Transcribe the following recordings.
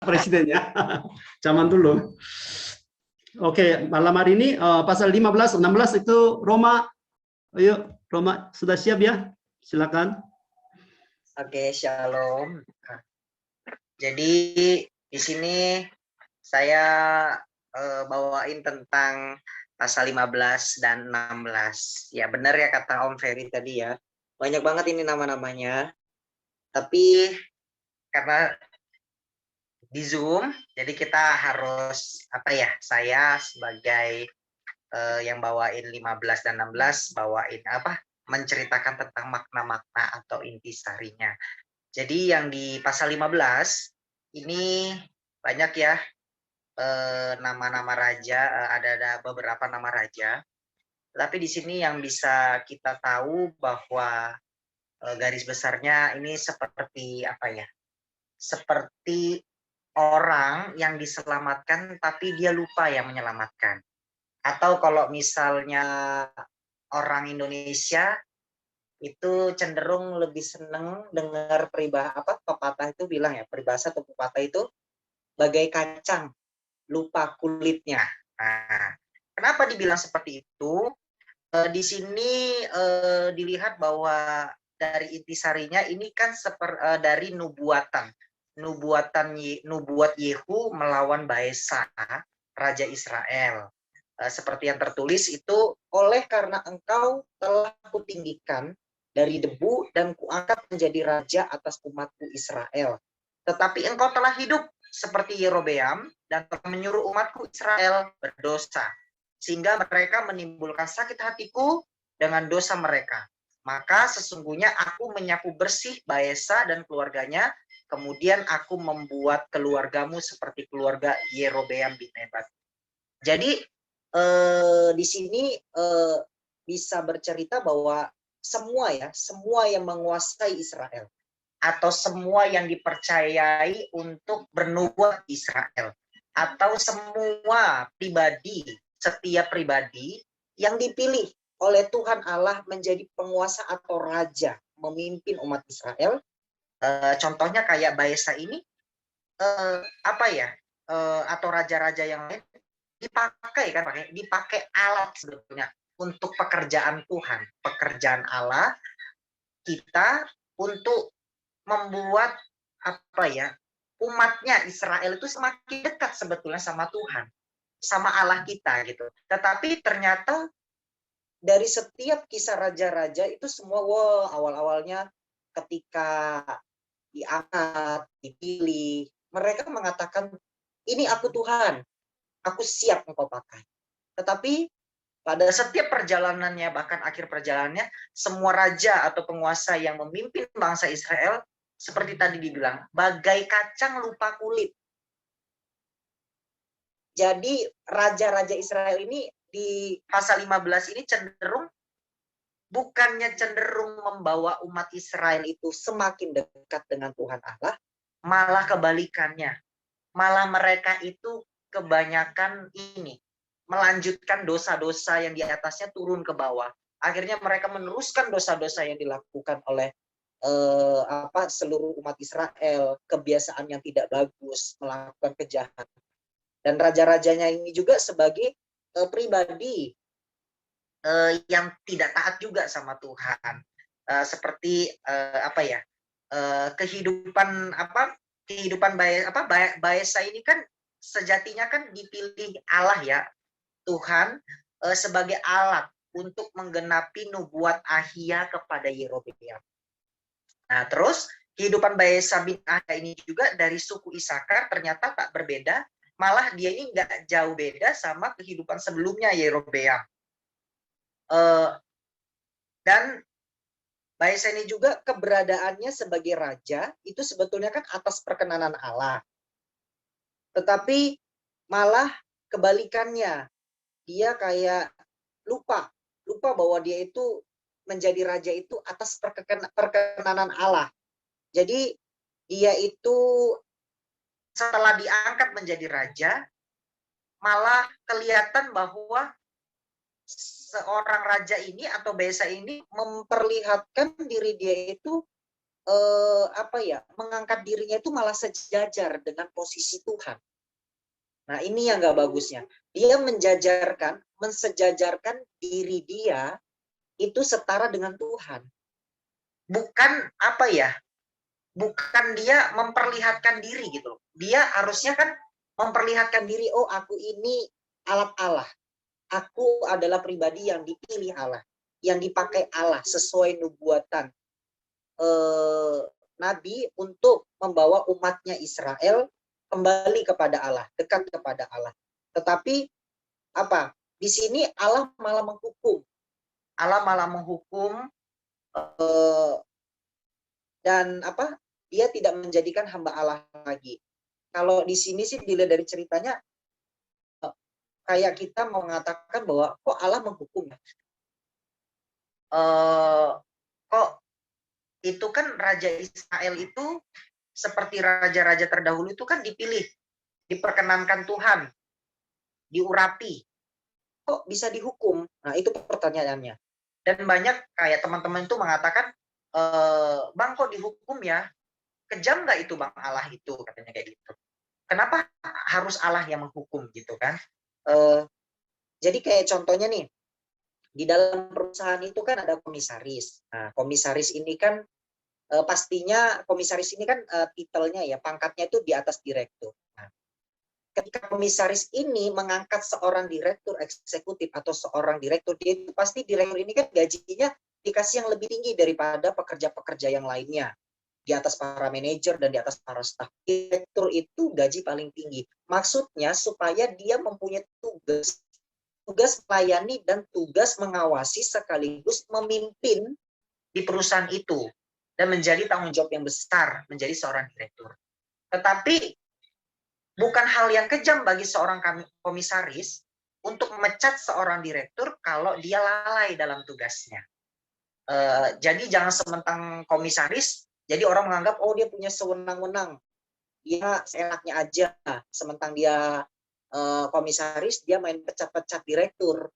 presidennya. Zaman dulu. Oke, malam hari ini pasal 15, 16 itu Roma. Ayo, Roma sudah siap ya? Silakan. Oke, shalom. Jadi di sini saya bawain tentang pasal 15 dan 16. Ya benar ya kata Om Ferry tadi ya. Banyak banget ini nama-namanya. Tapi karena di Zoom, jadi kita harus saya sebagai yang bawain 15 dan 16 bawain menceritakan tentang makna-makna atau intisarinya. Jadi yang di pasal 15 ini banyak ya nama-nama raja, ada beberapa nama raja. Tapi di sini yang bisa kita tahu bahwa garis besarnya ini seperti seperti orang yang diselamatkan tapi dia lupa yang menyelamatkan. Atau kalau misalnya orang Indonesia itu cenderung lebih seneng dengar pepatah itu bilang ya, peribahasa atau pepatah itu bagai kacang lupa kulitnya. Nah, kenapa dibilang seperti itu? Di sini dilihat bahwa dari intisarinya ini kan dari nubuat Yehu melawan Baesa, raja Israel. Seperti yang tertulis itu, oleh karena engkau telah kutinggikan dari debu dan kuangkat menjadi raja atas umatku Israel. Tetapi engkau telah hidup seperti Yerobeam dan telah menyuruh umatku Israel berdosa, sehingga mereka menimbulkan sakit hatiku dengan dosa mereka. Maka sesungguhnya aku menyapu bersih Baesa dan keluarganya, kemudian aku membuat keluargamu seperti keluarga Yerobeam bin Nebat. Jadi di sini bisa bercerita bahwa semua yang menguasai Israel atau semua yang dipercayai untuk bernubuat Israel atau semua setiap pribadi yang dipilih oleh Tuhan Allah menjadi penguasa atau raja memimpin umat Israel, contohnya kayak Baesa ini atau raja-raja yang lain dipakai alat sebetulnya untuk pekerjaan Tuhan, pekerjaan Allah kita untuk membuat umatnya Israel itu semakin dekat sebetulnya sama Tuhan, sama Allah kita gitu. Tetapi ternyata dari setiap kisah raja-raja itu semua awal-awalnya ketika diangkat, dipilih, mereka mengatakan ini aku Tuhan, aku siap engkau pakai. Tetapi pada setiap perjalanannya, bahkan akhir perjalanannya, semua raja atau penguasa yang memimpin bangsa Israel, seperti tadi dibilang, bagai kacang lupa kulit. Jadi raja-raja Israel ini di pasal 15 ini bukannya cenderung membawa umat Israel itu semakin dekat dengan Tuhan Allah, malah kebalikannya. Malah mereka itu kebanyakan melanjutkan dosa-dosa yang di atasnya turun ke bawah. Akhirnya mereka meneruskan dosa-dosa yang dilakukan oleh seluruh umat Israel, kebiasaan yang tidak bagus, melakukan kejahatan. Dan raja-rajanya ini juga sebagai pribadi yang tidak taat juga sama Tuhan. Seperti kehidupan Baesa ini kan sejatinya kan dipilih Allah ya, Tuhan sebagai alat untuk menggenapi nubuat Ahia kepada Yerobeam. Nah, terus kehidupan Baesa bin Ahia ini juga dari suku Isakar ternyata tak berbeda, malah dia ini nggak jauh beda sama kehidupan sebelumnya Yerobeam. Dan Baesa ini juga keberadaannya sebagai raja itu sebetulnya kan atas perkenanan Allah. Tetapi malah kebalikannya, dia kayak lupa bahwa dia itu menjadi raja itu atas perkenanan Allah. Jadi dia itu setelah diangkat menjadi raja, malah kelihatan bahwa seorang raja ini atau Baesa ini memperlihatkan diri dia itu mengangkat dirinya itu malah sejajar dengan posisi Tuhan. Nah, ini yang nggak bagusnya. Dia mensejajarkan diri dia itu setara dengan Tuhan. Bukan bukan dia memperlihatkan diri gitu. Dia harusnya kan memperlihatkan diri, oh aku ini alat Allah. Aku adalah pribadi yang dipilih Allah, yang dipakai Allah sesuai nubuatan Nabi untuk membawa umatnya Israel kembali kepada Allah, dekat kepada Allah. Tetapi di sini Allah malah menghukum. Allah malah menghukum dan dia tidak menjadikan hamba Allah lagi. Kalau di sini sih dilihat dari ceritanya kayak kita mengatakan bahwa kok Allah menghukum ya? Kok itu kan Raja Israel itu seperti raja-raja terdahulu itu kan dipilih, diperkenankan Tuhan, diurapi. Kok bisa dihukum? Nah, itu pertanyaannya. Dan banyak kayak teman-teman itu mengatakan, Bang kok dihukum ya? Kejam nggak itu Bang Allah itu? Katanya kayak gitu. Kenapa harus Allah yang menghukum gitu kan? Jadi kayak contohnya nih, di dalam perusahaan itu kan ada komisaris. Nah, komisaris ini kan pastinya komisaris ini kan titelnya ya, pangkatnya itu di atas direktur. Nah, ketika komisaris ini mengangkat seorang direktur eksekutif atau seorang direktur, dia itu pasti direktur ini kan gajinya dikasih yang lebih tinggi daripada pekerja-pekerja yang lainnya. Di atas para manajer dan di atas para staf. Direktur itu gaji paling tinggi. Maksudnya supaya dia mempunyai tugas melayani dan tugas mengawasi sekaligus memimpin di perusahaan itu dan menjadi tanggung jawab yang besar menjadi seorang direktur. Tetapi bukan hal yang kejam bagi seorang komisaris untuk memecat seorang direktur kalau dia lalai dalam tugasnya. Jadi jangan sementang komisaris, jadi orang menganggap oh dia punya sewenang-wenang, dia seenaknya aja. Sementang dia komisaris, dia main pecat-pecat direktur.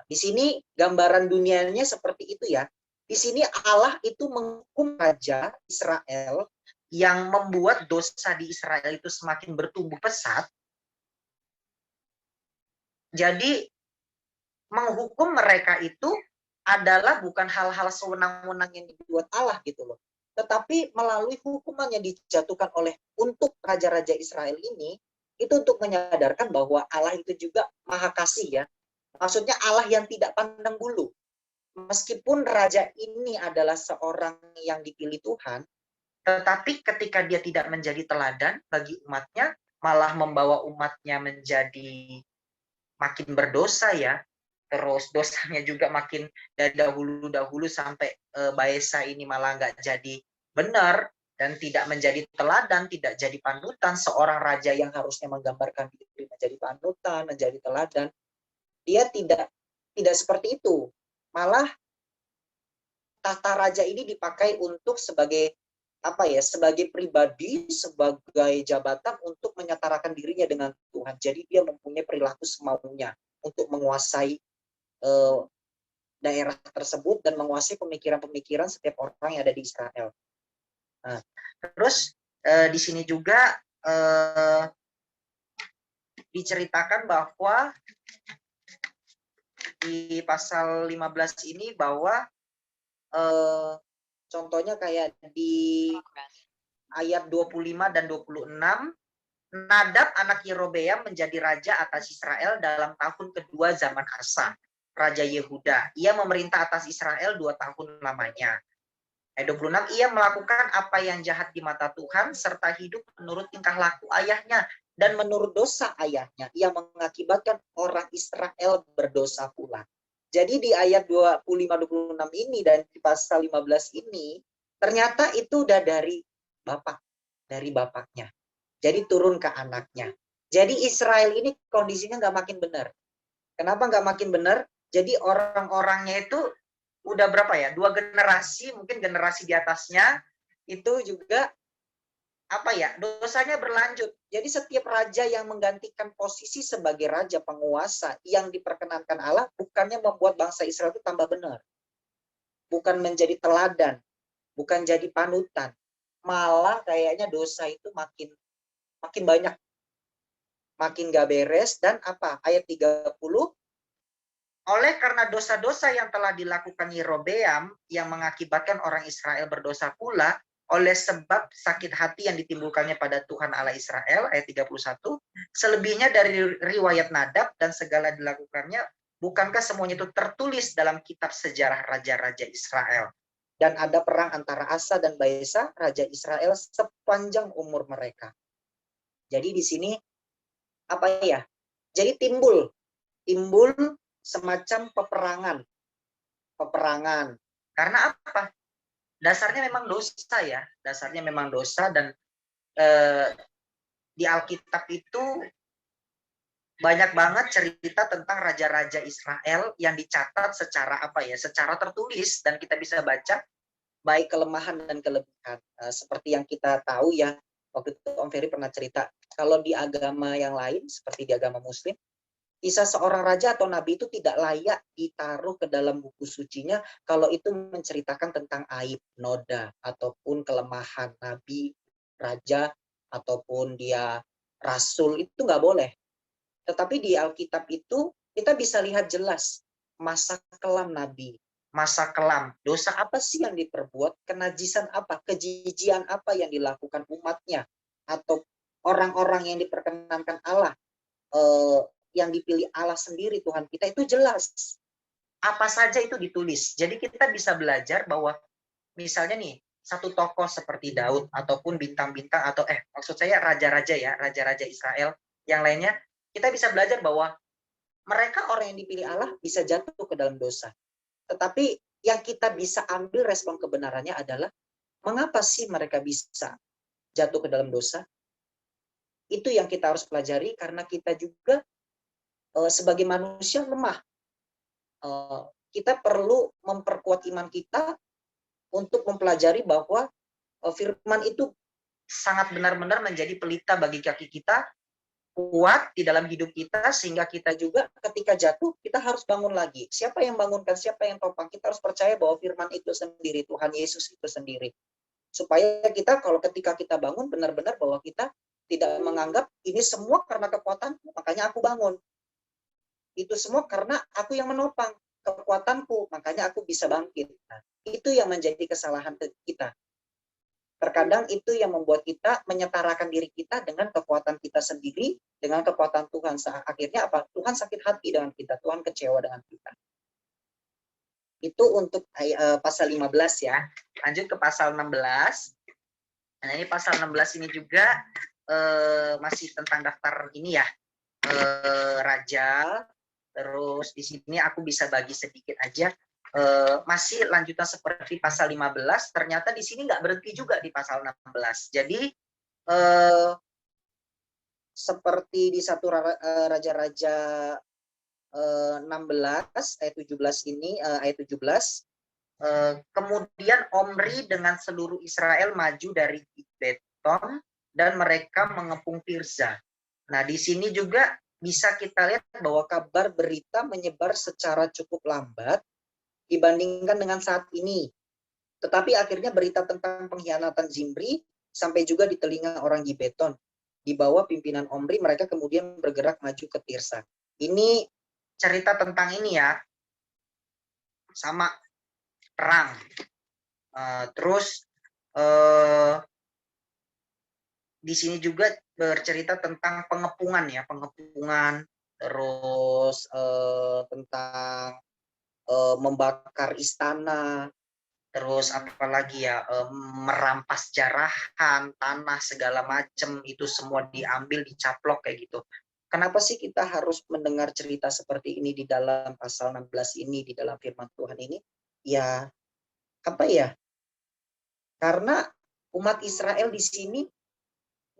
Di sini gambaran dunianya seperti itu ya. Di sini Allah itu menghukum raja Israel yang membuat dosa di Israel itu semakin bertumbuh pesat. Jadi menghukum mereka itu adalah bukan hal-hal sewenang-wenang yang dibuat Allah gitu loh. Tetapi melalui hukuman yang dijatuhkan untuk raja-raja Israel ini, itu untuk menyadarkan bahwa Allah itu juga maha kasih ya. Maksudnya Allah yang tidak pandang bulu. Meskipun raja ini adalah seorang yang dipilih Tuhan, tetapi ketika dia tidak menjadi teladan bagi umatnya, malah membawa umatnya menjadi makin berdosa ya. Terus dosanya juga makin dari dahulu-dahulu sampai Baesa ini malah nggak jadi benar dan tidak menjadi teladan, tidak jadi panutan. Seorang raja yang harusnya menggambarkan diri menjadi panutan, menjadi teladan, dia tidak seperti itu. Malah tahta raja ini dipakai untuk sebagai sebagai pribadi, sebagai jabatan untuk menyetarakan dirinya dengan Tuhan. Jadi dia mempunyai perilaku semaunya untuk menguasai daerah tersebut dan menguasai pemikiran-pemikiran setiap orang yang ada di Israel. Nah, terus di sini juga diceritakan bahwa di pasal 15 ini bahwa contohnya kayak di ayat 25 dan 26, Nadab anak Yerobeam menjadi raja atas Israel dalam tahun kedua zaman Asa, Raja Yehuda. Ia memerintah atas Israel 2 tahun lamanya. Ayat 26, ia melakukan apa yang jahat di mata Tuhan, serta hidup menurut tingkah laku ayahnya, dan menurut dosa ayahnya. Ia mengakibatkan orang Israel berdosa pula. Jadi di ayat 25-26 ini dan di pasal 15 ini, ternyata itu udah dari bapaknya. Jadi turun ke anaknya. Jadi Israel ini kondisinya nggak makin benar. Kenapa nggak makin benar? Jadi orang-orangnya itu udah berapa ya? 2 generasi, mungkin generasi di atasnya itu juga dosanya berlanjut. Jadi setiap raja yang menggantikan posisi sebagai raja penguasa yang diperkenankan Allah bukannya membuat bangsa Israel itu tambah benar. Bukan menjadi teladan, bukan jadi panutan. Malah kayaknya dosa itu makin banyak, makin gak beres. Dan apa? Ayat 30, oleh karena dosa-dosa yang telah dilakukan Yerobeam yang mengakibatkan orang Israel berdosa pula, oleh sebab sakit hati yang ditimbulkannya pada Tuhan Allah Israel, ayat 31, selebihnya dari riwayat Nadab dan segala dilakukannya, bukankah semuanya itu tertulis dalam kitab sejarah raja-raja Israel? Dan ada perang antara Asa dan Baesa, raja Israel, sepanjang umur mereka. Jadi di sini apa ya? Jadi timbul semacam peperangan. Karena apa? Dasarnya memang dosa ya, dan di Alkitab itu banyak banget cerita tentang raja-raja Israel yang dicatat secara secara tertulis, dan kita bisa baca baik kelemahan dan kelebihan. Seperti yang kita tahu ya, waktu itu Om Ferry pernah cerita, kalau di agama yang lain, seperti di agama Muslim, kisah seorang raja atau nabi itu tidak layak ditaruh ke dalam buku sucinya kalau itu menceritakan tentang aib, noda, ataupun kelemahan nabi, raja, ataupun dia rasul, itu nggak boleh. Tetapi di Alkitab itu kita bisa lihat jelas masa kelam nabi, masa kelam, dosa apa sih yang diperbuat, kenajisan apa, kejijian apa yang dilakukan umatnya, atau orang-orang yang diperkenankan Allah, yang dipilih Allah sendiri, Tuhan kita, itu jelas. Apa saja itu ditulis. Jadi kita bisa belajar bahwa misalnya nih, satu tokoh seperti Daud, ataupun bintang-bintang, atau maksud saya raja-raja ya, raja-raja Israel yang lainnya, kita bisa belajar bahwa mereka orang yang dipilih Allah bisa jatuh ke dalam dosa. Tetapi yang kita bisa ambil respon kebenarannya adalah, mengapa sih mereka bisa jatuh ke dalam dosa? Itu yang kita harus pelajari, karena kita juga sebagai manusia lemah. Kita perlu memperkuat iman kita untuk mempelajari bahwa firman itu sangat benar-benar menjadi pelita bagi kaki kita, kuat di dalam hidup kita, sehingga kita juga ketika jatuh, kita harus bangun lagi. Siapa yang bangunkan, siapa yang topang? Kita harus percaya bahwa firman itu sendiri, Tuhan Yesus itu sendiri. Supaya kita kalau ketika kita bangun, benar-benar bahwa kita tidak menganggap ini semua karena kekuatanku, makanya aku bangun. Itu semua karena aku yang menopang, kekuatanku, makanya aku bisa bangkit. Nah, itu yang menjadi kesalahan kita. Terkadang itu yang membuat kita menyetarakan diri kita dengan kekuatan kita sendiri, dengan kekuatan Tuhan. Akhirnya apa? Tuhan sakit hati dengan kita, Tuhan kecewa dengan kita. Itu untuk pasal 15 ya. Lanjut ke pasal 16. Nah, ini pasal 16 ini juga masih tentang daftar ini ya, raja. Terus di sini aku bisa bagi sedikit aja. Masih lanjutan seperti pasal 15, ternyata di sini nggak berhenti juga di pasal 16. Jadi seperti di satu raja-raja 16 ayat 17 ini, ayat 17, kemudian Omri dengan seluruh Israel maju dari Beton dan mereka mengepung Tirza. Nah, di sini juga bisa kita lihat bahwa kabar berita menyebar secara cukup lambat dibandingkan dengan saat ini. Tetapi akhirnya berita tentang pengkhianatan Zimri sampai juga di telinga orang Gibeton. Di bawah pimpinan Omri, mereka kemudian bergerak maju ke Tirsa. Ini cerita tentang ini ya, sama perang. Terus di sini juga bercerita tentang pengepungan ya, terus tentang membakar istana, terus apalagi ya, merampas jarahan, tanah segala macam, itu semua diambil, dicaplok kayak gitu. Kenapa sih kita harus mendengar cerita seperti ini di dalam pasal 16 ini, di dalam firman Tuhan ini? Ya, apa ya? Karena umat Israel di sini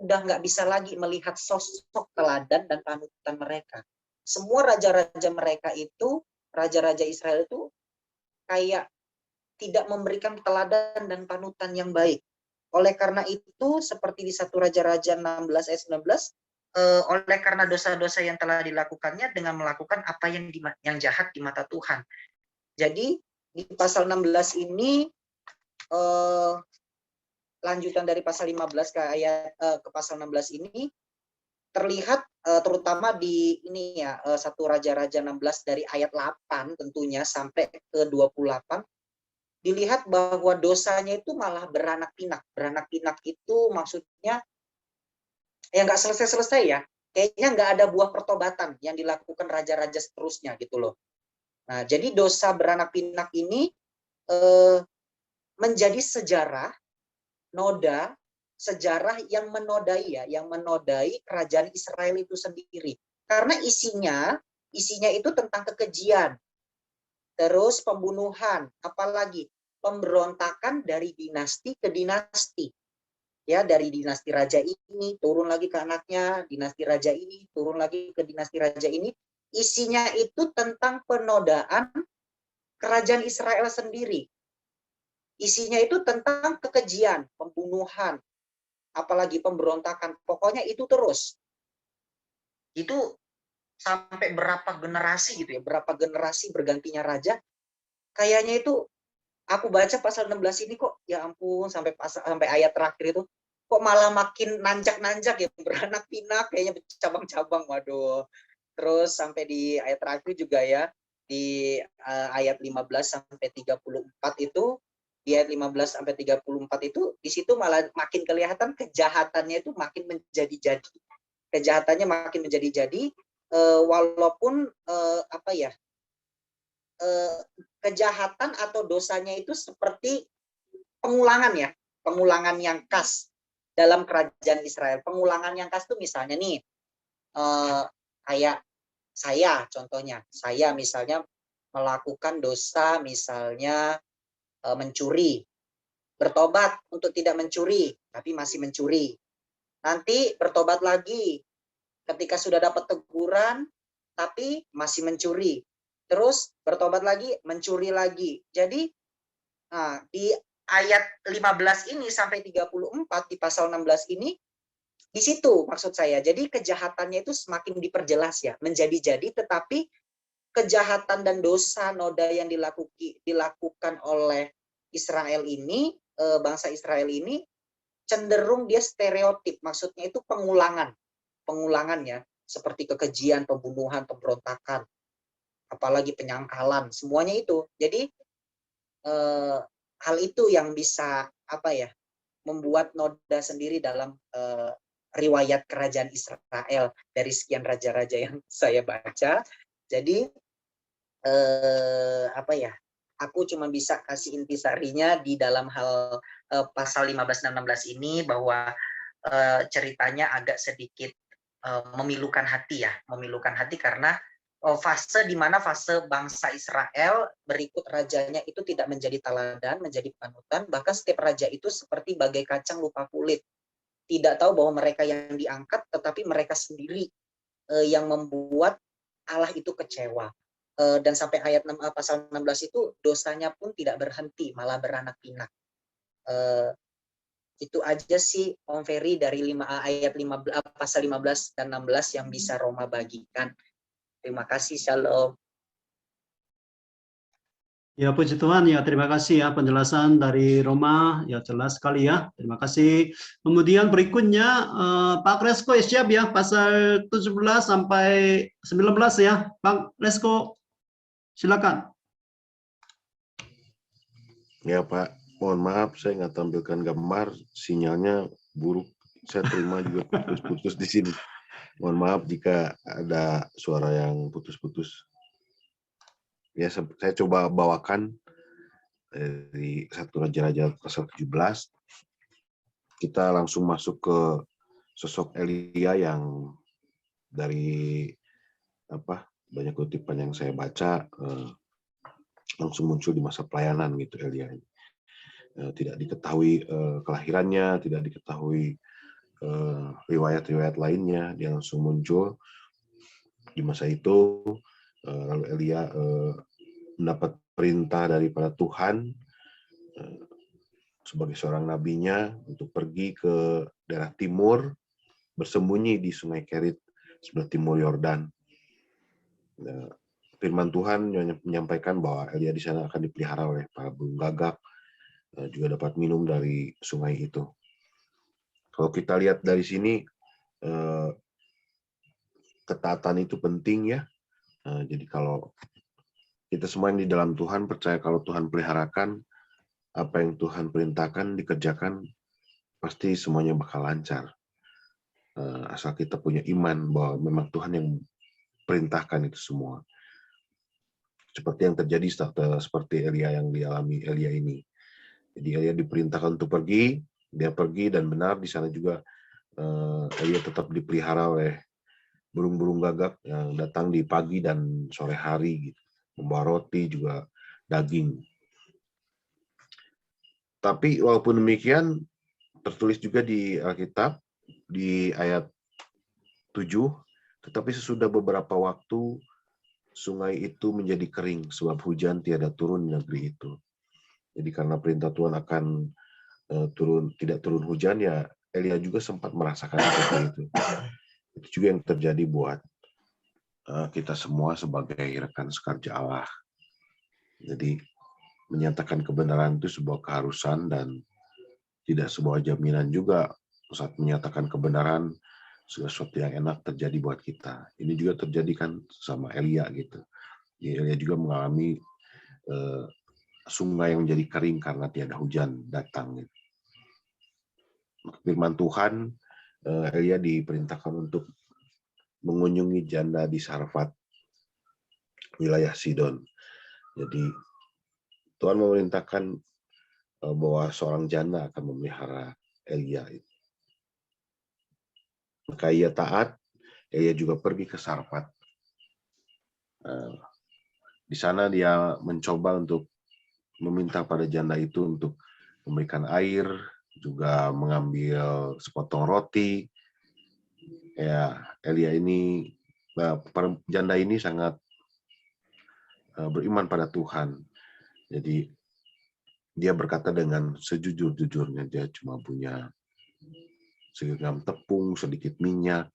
udah nggak bisa lagi melihat sosok teladan dan panutan mereka. Semua raja-raja mereka itu, raja-raja Israel itu kayak tidak memberikan teladan dan panutan yang baik. Oleh karena itu, seperti di satu Raja-Raja 16 ayat 19, oleh karena dosa-dosa yang telah dilakukannya dengan melakukan apa yang jahat di mata Tuhan. Jadi di pasal 16 ini lanjutan dari pasal 15 ke pasal 16 ini terlihat terutama di ini ya, 1 Raja-Raja 16 dari ayat 8 tentunya sampai ke 28, dilihat bahwa dosanya itu malah beranak pinak. Beranak pinak itu maksudnya ya nggak selesai-selesai ya. Kayaknya nggak ada buah pertobatan yang dilakukan raja-raja seterusnya gitu loh. Nah, jadi dosa beranak pinak ini menjadi sejarah noda, sejarah yang menodai ya, yang menodai kerajaan Israel itu sendiri. Karena isinya itu tentang kekejian, terus pembunuhan, apalagi pemberontakan dari dinasti ke dinasti. Ya, dari dinasti raja ini turun lagi ke anaknya, dinasti raja ini turun lagi ke dinasti raja ini. Isinya itu tentang penodaan kerajaan Israel sendiri. Isinya itu tentang kekejian, pembunuhan, apalagi pemberontakan. Pokoknya itu terus. Itu sampai berapa generasi gitu ya, berapa generasi bergantinya raja. Kayaknya itu aku baca pasal 16 ini kok, ya ampun, sampai ayat terakhir itu kok malah makin nanjak-nanjak ya, beranak pinak, kayaknya cabang-cabang, waduh. Terus sampai di ayat terakhir juga ya, di ayat 15 sampai 34 itu, di ayat 15 sampai 34 itu, di situ malah makin kelihatan kejahatannya itu makin menjadi-jadi. Kejahatannya makin menjadi-jadi, walaupun apa ya, kejahatan atau dosanya itu seperti pengulangan ya, pengulangan yang khas dalam kerajaan Israel. Pengulangan yang khas itu misalnya nih, kayak saya contohnya, saya misalnya melakukan dosa misalnya mencuri, bertobat untuk tidak mencuri, tapi masih mencuri. Nanti bertobat lagi, ketika sudah dapat teguran, tapi masih mencuri. Terus bertobat lagi, mencuri lagi. Jadi, nah, di ayat 15 ini sampai 34, di pasal 16 ini, di situ maksud saya. Jadi kejahatannya itu semakin diperjelas ya, menjadi-jadi, tetapi kejahatan dan dosa noda yang dilakukan oleh Israel ini, bangsa Israel ini, cenderung dia stereotip, maksudnya itu pengulangan ya, seperti kekejian, pembunuhan, pemberontakan, apalagi penyangkalan, semuanya itu. Jadi hal itu yang bisa apa ya, membuat noda sendiri dalam riwayat kerajaan Israel dari sekian raja-raja yang saya baca. Jadi apa ya, aku cuma bisa kasih intisarinya di dalam hal pasal 15 dan 16 ini, bahwa ceritanya agak sedikit memilukan hati ya, memilukan hati karena fase di mana fase bangsa Israel berikut rajanya itu tidak menjadi teladan, menjadi panutan, bahkan setiap raja itu seperti bagai kacang lupa kulit, tidak tahu bahwa mereka yang diangkat, tetapi mereka sendiri yang membuat Allah itu kecewa. Dan sampai ayat pasal 16 itu dosanya pun tidak berhenti, malah beranak pinak. Itu aja sih Om Ferry dari ayat 15, pasal 15 dan 16 yang bisa Roma bagikan. Terima kasih, Shalom. Ya, puji Tuhan ya, terima kasih ya penjelasan dari Roma, ya jelas sekali ya, terima kasih. Kemudian berikutnya Pak Resko siap ya, pasal 17 sampai 19 ya, Bang Resko, silakan. Ya Pak, mohon maaf saya nggak tampilkan gambar, sinyalnya buruk, saya terima juga putus-putus di sini. Mohon maaf jika ada suara yang putus-putus. Ya, saya coba bawakan dari 1 Raja-Raja pasal 17. Kita langsung masuk ke sosok Elia yang dari banyak kutipan yang saya baca langsung muncul di masa pelayanan gitu Elia ini. Tidak diketahui kelahirannya, tidak diketahui riwayat-riwayat lainnya, dia langsung muncul di masa itu. Lalu Elia mendapat perintah daripada Tuhan sebagai seorang nabinya untuk pergi ke daerah timur, bersembunyi di Sungai Kerit sebelah timur Yordan. Firman Tuhan menyampaikan bahwa Elia di sana akan dipelihara oleh para burung gagak, juga dapat minum dari sungai itu. Kalau kita lihat dari sini, ketaatan itu penting ya. Jadi kalau kita semua yang di dalam Tuhan percaya kalau Tuhan peliharakan, apa yang Tuhan perintahkan dikerjakan, pasti semuanya bakal lancar. Asal kita punya iman bahwa memang Tuhan yang perintahkan itu semua. Seperti yang terjadi seperti Elia yang dialami Elia ini. Jadi Elia diperintahkan untuk pergi, dia pergi dan benar di sana juga Elia tetap dipelihara oleh burung-burung gagak yang datang di pagi dan sore hari, gitu. Membawa roti juga daging. Tapi walaupun demikian, tertulis juga di Alkitab di ayat 7, tetapi sesudah beberapa waktu sungai itu menjadi kering sebab hujan tiada turun di negeri itu. Jadi karena perintah Tuhan akan tidak turun hujan, ya Elia juga sempat merasakan seperti itu. Itu juga yang terjadi buat kita semua sebagai rekan sekerja Allah. Jadi menyatakan kebenaran itu sebuah keharusan dan tidak sebuah jaminan juga saat menyatakan kebenaran sesuatu yang enak terjadi buat kita. Ini juga terjadi kan sama Elia gitu. Elia juga mengalami sungai yang menjadi kering karena tiada hujan datang. Gitu. Firman Tuhan, Elia diperintahkan untuk mengunjungi janda di Sarfat, wilayah Sidon. Jadi Tuhan memerintahkan bahwa seorang janda akan memelihara Elia. Maka ia taat, Elia juga pergi ke Sarfat. Di sana dia mencoba untuk meminta pada janda itu untuk memberikan air, juga mengambil sepotong roti. Ya, Elia ini, janda ini sangat beriman pada Tuhan. Jadi dia berkata dengan sejujur-jujurnya, dia cuma punya segenggam tepung, sedikit minyak,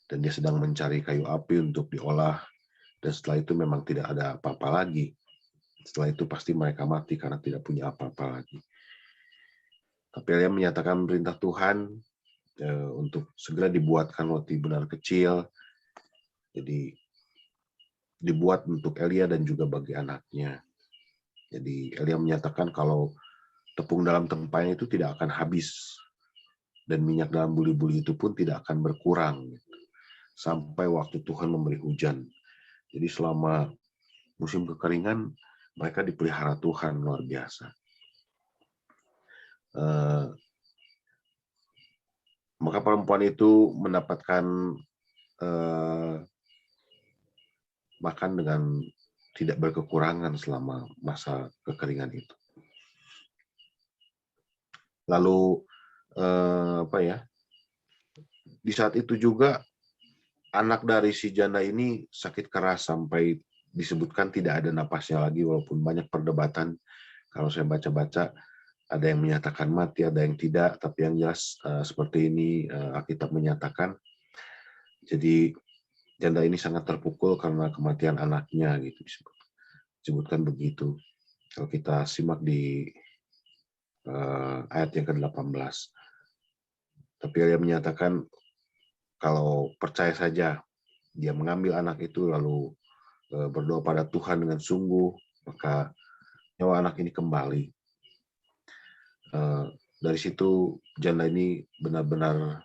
dan dia sedang mencari kayu api untuk diolah, dan setelah itu memang tidak ada apa-apa lagi. Setelah itu pasti mereka mati karena tidak punya apa-apa lagi. Tapi Elia menyatakan perintah Tuhan untuk segera dibuatkan roti benar kecil. Jadi dibuat untuk Elia dan juga bagi anaknya. Jadi Elia menyatakan kalau tepung dalam tempayan itu tidak akan habis dan minyak dalam buli-buli itu pun tidak akan berkurang sampai waktu Tuhan memberi hujan. Jadi selama musim kekeringan mereka dipelihara Tuhan luar biasa. Maka perempuan itu mendapatkan makan dengan tidak berkekurangan selama masa kekeringan itu. Lalu di saat itu juga anak dari si janda ini sakit keras sampai disebutkan tidak ada napasnya lagi, walaupun banyak perdebatan. Kalau saya baca-baca, ada yang menyatakan mati, ada yang tidak, tapi yang jelas seperti ini Alkitab menyatakan. Jadi janda ini sangat terpukul karena kematian anaknya, gitu disebutkan begitu. Kalau kita simak di ayat yang ke-18. Tapi dia menyatakan kalau percaya saja, dia mengambil anak itu lalu berdoa pada Tuhan dengan sungguh, maka nyawa anak ini kembali. Dari situ janda ini benar-benar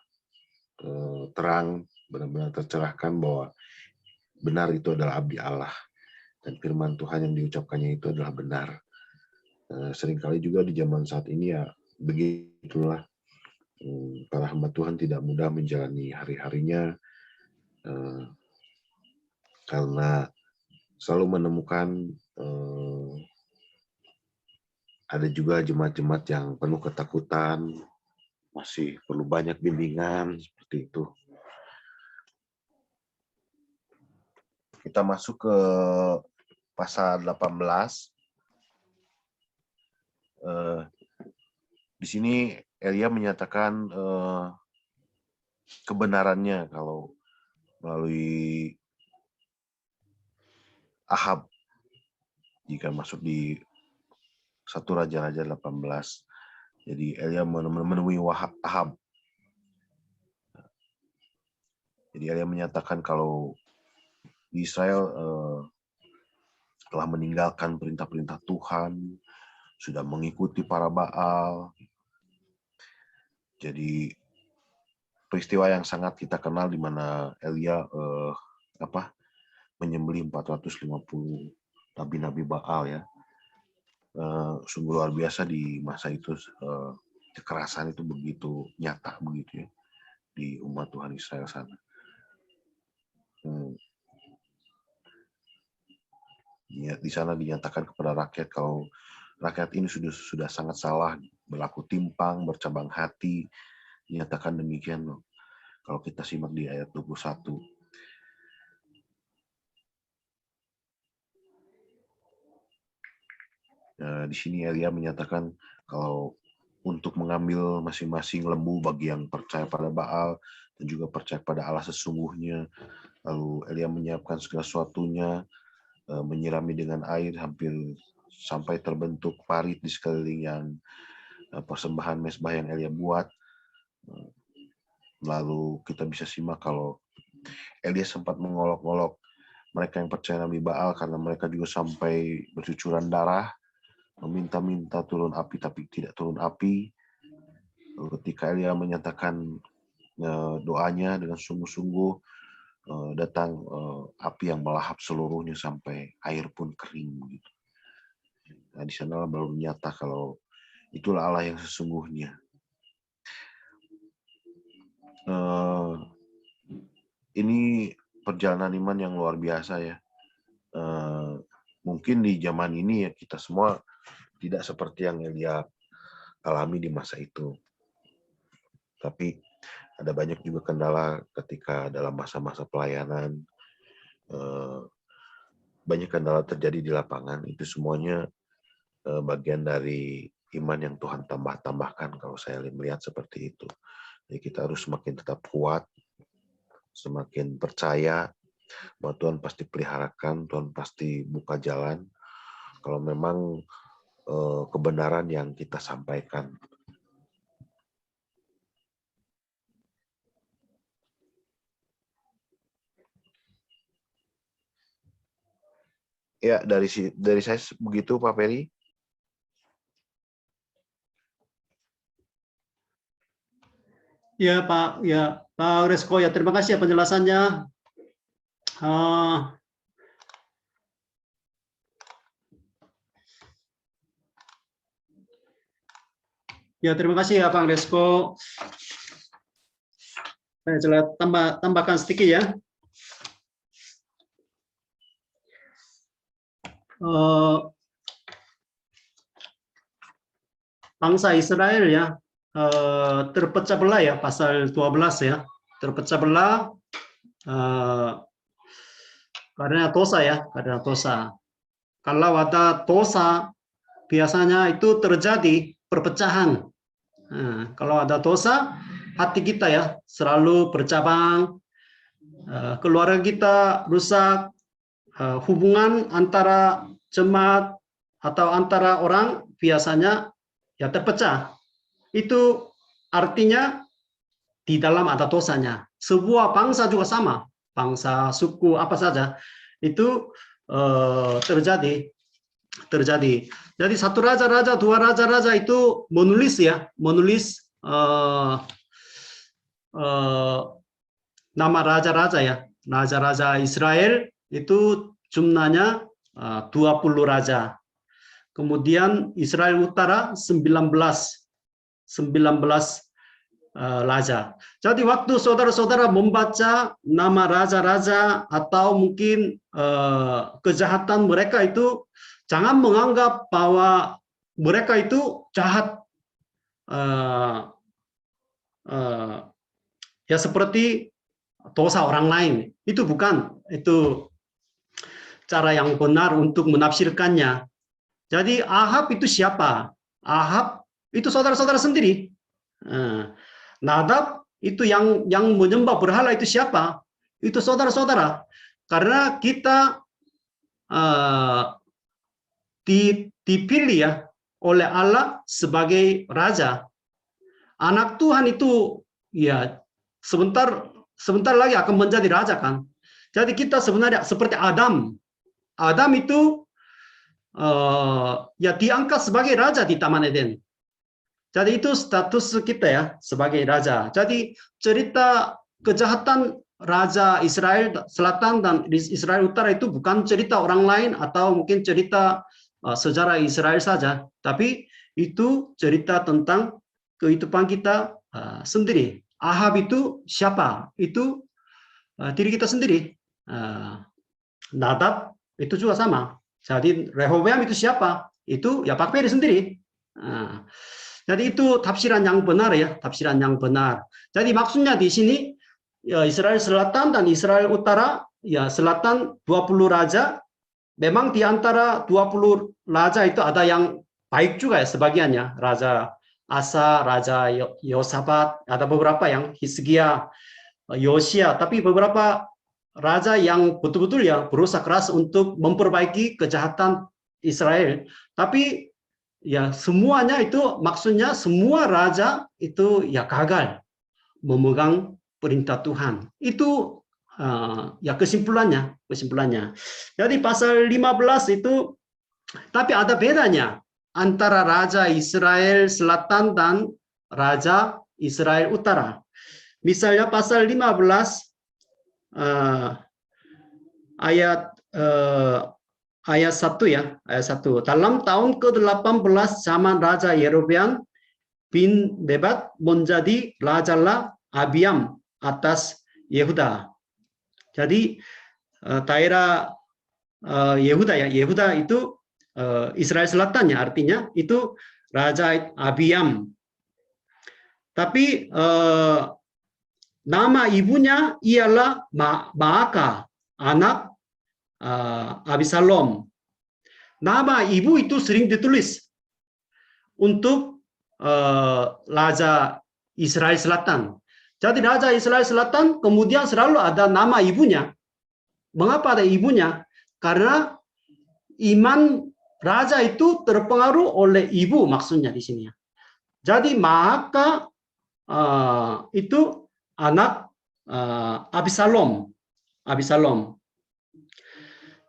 terang, benar-benar tercerahkan bahwa benar itu adalah abdi Allah dan firman Tuhan yang diucapkannya itu adalah benar. Seringkali juga di zaman saat ini ya begitulah, para hamba Tuhan tidak mudah menjalani hari-harinya karena selalu menemukan ada juga jemaat-jemaat yang penuh ketakutan, masih perlu banyak bimbingan seperti itu. Kita masuk ke pasal 18. Di sini Elia menyatakan kebenarannya kalau melalui Ahab, jika masuk di 1 Raja-Raja 18. Jadi Elia menemui Ahab. Jadi Elia menyatakan kalau di Israel telah meninggalkan perintah-perintah Tuhan, sudah mengikuti para Baal. Jadi peristiwa yang sangat kita kenal di mana Elia menyembelih 450 nabi-nabi Baal ya. Sungguh luar biasa di masa itu, kekerasan itu begitu nyata begitu ya di umat Tuhan Israel sana. Di sana dinyatakan kepada rakyat kalau rakyat ini sudah sangat salah, berlaku timpang, bercabang hati. Dinyatakan demikian loh. Kalau kita simak di ayat 21. Di sini Elia menyatakan kalau untuk mengambil masing-masing lembu bagi yang percaya pada Baal dan juga percaya pada Allah sesungguhnya. Lalu Elia menyiapkan segala sesuatunya, menyirami dengan air hampir sampai terbentuk parit di sekeliling yang persembahan mezbah yang Elia buat. Lalu kita bisa simak kalau Elia sempat mengolok-olok mereka yang percaya Nabi Baal karena mereka juga sampai bercucuran darah, meminta-minta turun api tapi tidak turun api. Lalu ketika Elia menyatakan doanya dengan sungguh-sungguh, datang api yang melahap seluruhnya sampai air pun kering begitu. Nah, di sana baru nyata kalau itulah Allah yang sesungguhnya. Ini perjalanan iman yang luar biasa ya. Mungkin di zaman ini ya kita semua tidak seperti yang Elia alami di masa itu. Tapi ada banyak juga kendala ketika dalam masa-masa pelayanan. Banyak kendala terjadi di lapangan. Itu semuanya bagian dari iman yang Tuhan tambahkan kalau saya melihat seperti itu. Jadi kita harus semakin tetap kuat, semakin percaya bahwa Tuhan pasti peliharakan, Tuhan pasti buka jalan. Kalau memang kebenaran yang kita sampaikan. Ya, dari saya begitu Pak Ferry. Ya Pak Resko ya, terima kasih ya penjelasannya. Ya, terima kasih ya Bang Resko. Saya tambahkan sedikit ya. Bangsa Israel ya terpecah belah ya, pasal 12 ya, terpecah belah karena dosa ya, karena dosa. Kalau ada dosa biasanya itu terjadi perpecahan. Nah, kalau ada dosa, hati kita ya selalu bercabang, keluarga kita rusak, hubungan antara jemaat atau antara orang biasanya ya terpecah. Itu artinya di dalam ada dosanya. Sebuah bangsa juga sama, bangsa, suku, apa saja, itu terjadi. Jadi satu raja-raja, dua raja-raja itu menulis nama raja-raja ya, raja-raja Israel itu jumlahnya 20 raja. Kemudian Israel Utara 19 raja. Jadi waktu saudara-saudara membaca nama raja-raja atau mungkin kejahatan mereka itu, jangan menganggap bahwa mereka itu jahat. Ya seperti dosa orang lain. Itu bukan. Itu cara yang benar untuk menafsirkannya. Jadi Ahab itu siapa? Ahab itu saudara-saudara sendiri. Nadab itu yang menyembah berhala itu siapa? Itu saudara-saudara. Karena kita dipilih ya, oleh Allah sebagai raja. Anak Tuhan itu ya sebentar lagi akan menjadi raja kan. Jadi kita sebenarnya seperti Adam. Adam itu ya diangkat sebagai raja di Taman Eden. Jadi itu status kita ya sebagai raja. Jadi cerita kejahatan Raja Israel Selatan dan Israel Utara itu bukan cerita orang lain atau mungkin cerita sejarah Israel saja, tapi itu cerita tentang kehidupan kita sendiri. Ahab itu siapa? Itu diri kita sendiri. Nadab itu juga sama. Jadi Rehoboam itu siapa? Itu ya Pak Peri sendiri. Jadi itu tafsiran yang benar ya, tafsiran yang benar. Jadi maksudnya di sini ya Israel Selatan dan Israel Utara, ya selatan 20 raja, memang di antara 20 raja itu ada yang baik juga ya sebagiannya. Raja Asa, Raja Yosafat, ada beberapa yang Hizkia, Yosia, tapi beberapa raja yang betul-betul ya berusaha keras untuk memperbaiki kejahatan Israel. Tapi ya semuanya itu maksudnya semua raja itu ya gagal memegang perintah Tuhan. Itu ya kesimpulannya. Jadi pasal 15 itu tapi ada bedanya antara raja Israel Selatan dan raja Israel Utara. Misalnya pasal 15 ayat 1 ya, ayat 1. Dalam tahun ke-18 zaman Raja Yerobeam bin Nebat menjadi rajalah Abiam atas Yehuda. Jadi daerah Yehuda ya, Yehuda itu Israel Selatan ya, artinya itu Raja Abiam. Tapi nama ibunya ialah Maaka, anak Abisalom. Nama ibu itu sering ditulis untuk Raja Israel Selatan. Jadi Raja Israel Selatan kemudian selalu ada nama ibunya. Mengapa ada ibunya? Karena iman raja itu terpengaruh oleh ibu maksudnya di sini. Jadi Maaka itu anak Abisalom.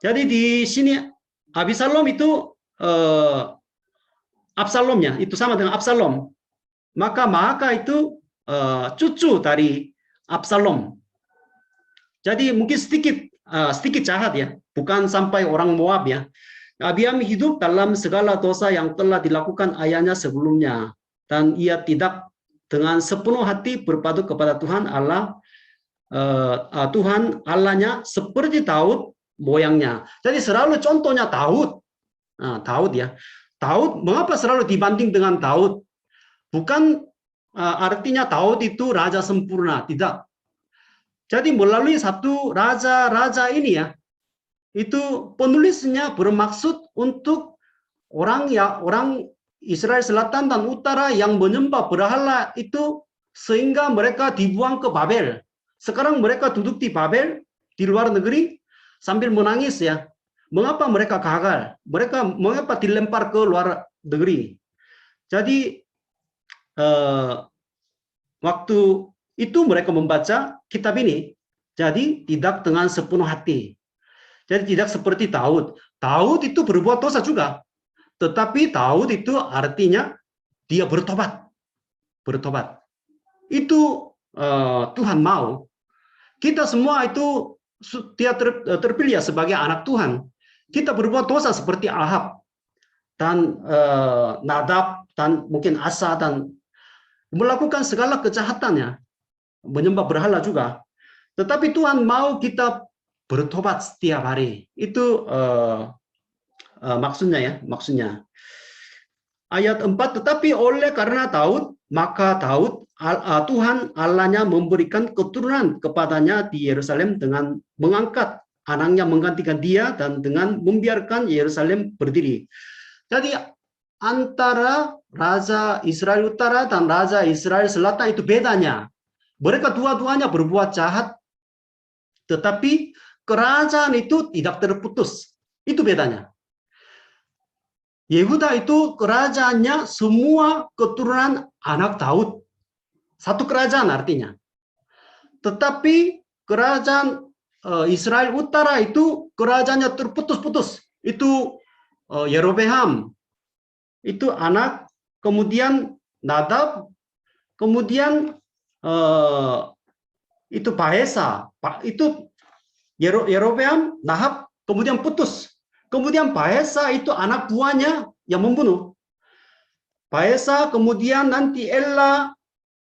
Jadi di sini Abisalom itu Absalomnya itu sama dengan Absalom. Maka Maaka itu cucu dari Absalom. Jadi mungkin sedikit jahat ya, bukan sampai orang Moab ya. Abiam hidup dalam segala dosa yang telah dilakukan ayahnya sebelumnya, dan ia tidak dengan sepenuh hati berpadu kepada Tuhan Allah Tuhan Allahnya seperti Daud moyangnya. Jadi selalu contohnya Daud. Daud ya. Daud mengapa selalu dibanding dengan Daud? Bukan artinya Daud itu raja sempurna, tidak. Jadi melalui satu raja ini ya, itu penulisnya bermaksud untuk orang Israel Selatan dan Utara yang menyembah berhala itu sehingga mereka dibuang ke Babel. Sekarang mereka duduk di Babel di luar negeri sambil menangis ya. Mengapa mereka gagal? Mengapa dilempar ke luar negeri? Jadi waktu itu mereka membaca kitab ini, jadi tidak dengan sepenuh hati. Jadi tidak seperti Daud. Daud itu berbuat dosa juga. Tetapi Daud itu artinya dia bertobat. Itu Tuhan mau. Kita semua itu dia terpilih sebagai anak Tuhan. Kita berbuat dosa seperti Ahab dan Nadab dan mungkin Asa dan melakukan segala kejahatannya, menyembah berhala juga. Tetapi Tuhan mau kita bertobat setiap hari. Itu maksudnya ya, maksudnya. Ayat 4, tetapi oleh karena Daud, maka Daud Tuhan Allahnya memberikan keturunan kepadanya di Yerusalem dengan mengangkat anaknya menggantikan dia dan dengan membiarkan Yerusalem berdiri. Jadi antara Raja Israel Utara dan Raja Israel Selatan itu bedanya. Mereka dua-duanya berbuat jahat, tetapi kerajaan itu tidak terputus. Itu bedanya. Yehuda itu kerajaannya semua keturunan anak Daud. Satu kerajaan artinya. Tetapi kerajaan Israel Utara itu kerajaannya terputus-putus. Itu Yerobeam. Itu anak, kemudian Nadab, kemudian itu Baesa. Itu Yerobeam, Nahab, kemudian putus. Kemudian Baesa itu anak buahnya yang membunuh. Baesa, kemudian nanti Ella,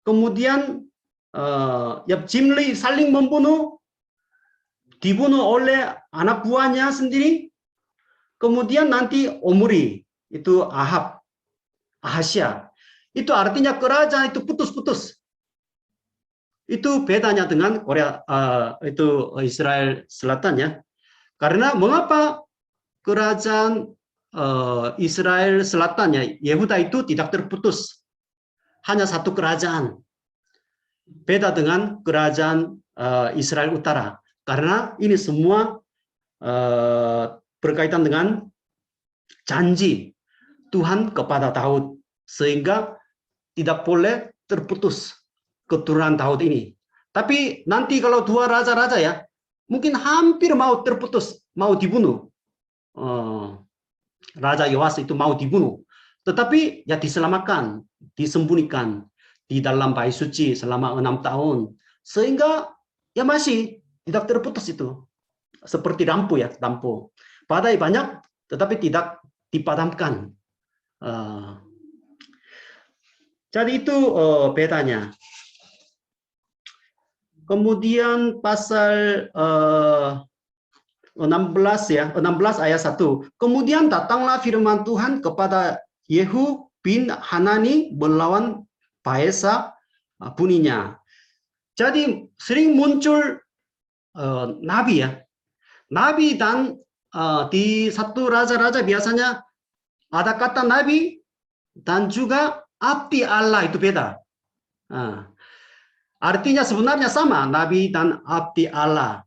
kemudian Jimli saling membunuh, dibunuh oleh anak buahnya sendiri. Kemudian nanti Omri, itu Ahab, Ahasya. Itu artinya kerajaan itu putus-putus. Itu bedanya dengan Korea, itu Israel Selatan ya. Karena mengapa kerajaan Israel Selatannya, Yehuda itu tidak terputus. Hanya satu kerajaan. Beda dengan kerajaan Israel Utara. Karena ini semua berkaitan dengan janji Tuhan kepada Daud. Sehingga tidak boleh terputus keturunan Daud ini. Tapi nanti kalau dua raja-raja ya, mungkin hampir mau terputus, mau dibunuh. Raja Yoas itu mau dibunuh. Tetapi ya diselamatkan, disembunyikan di dalam bait suci selama 6 tahun. Sehingga ya masih tidak terputus itu. Seperti lampu ya, lampu. Badai banyak, tetapi tidak dipadamkan. Jadi itu bedanya. Kemudian pasal 16 ya, 16 ayat 1. Kemudian datanglah firman Tuhan kepada Yehu bin Hanani melawan Baesa bunyinya. Jadi sering muncul nabi ya. Nabi dan di satu raja-raja biasanya ada kata nabi dan juga abdi Allah, itu beda. Artinya sebenarnya sama, nabi dan abdi Allah.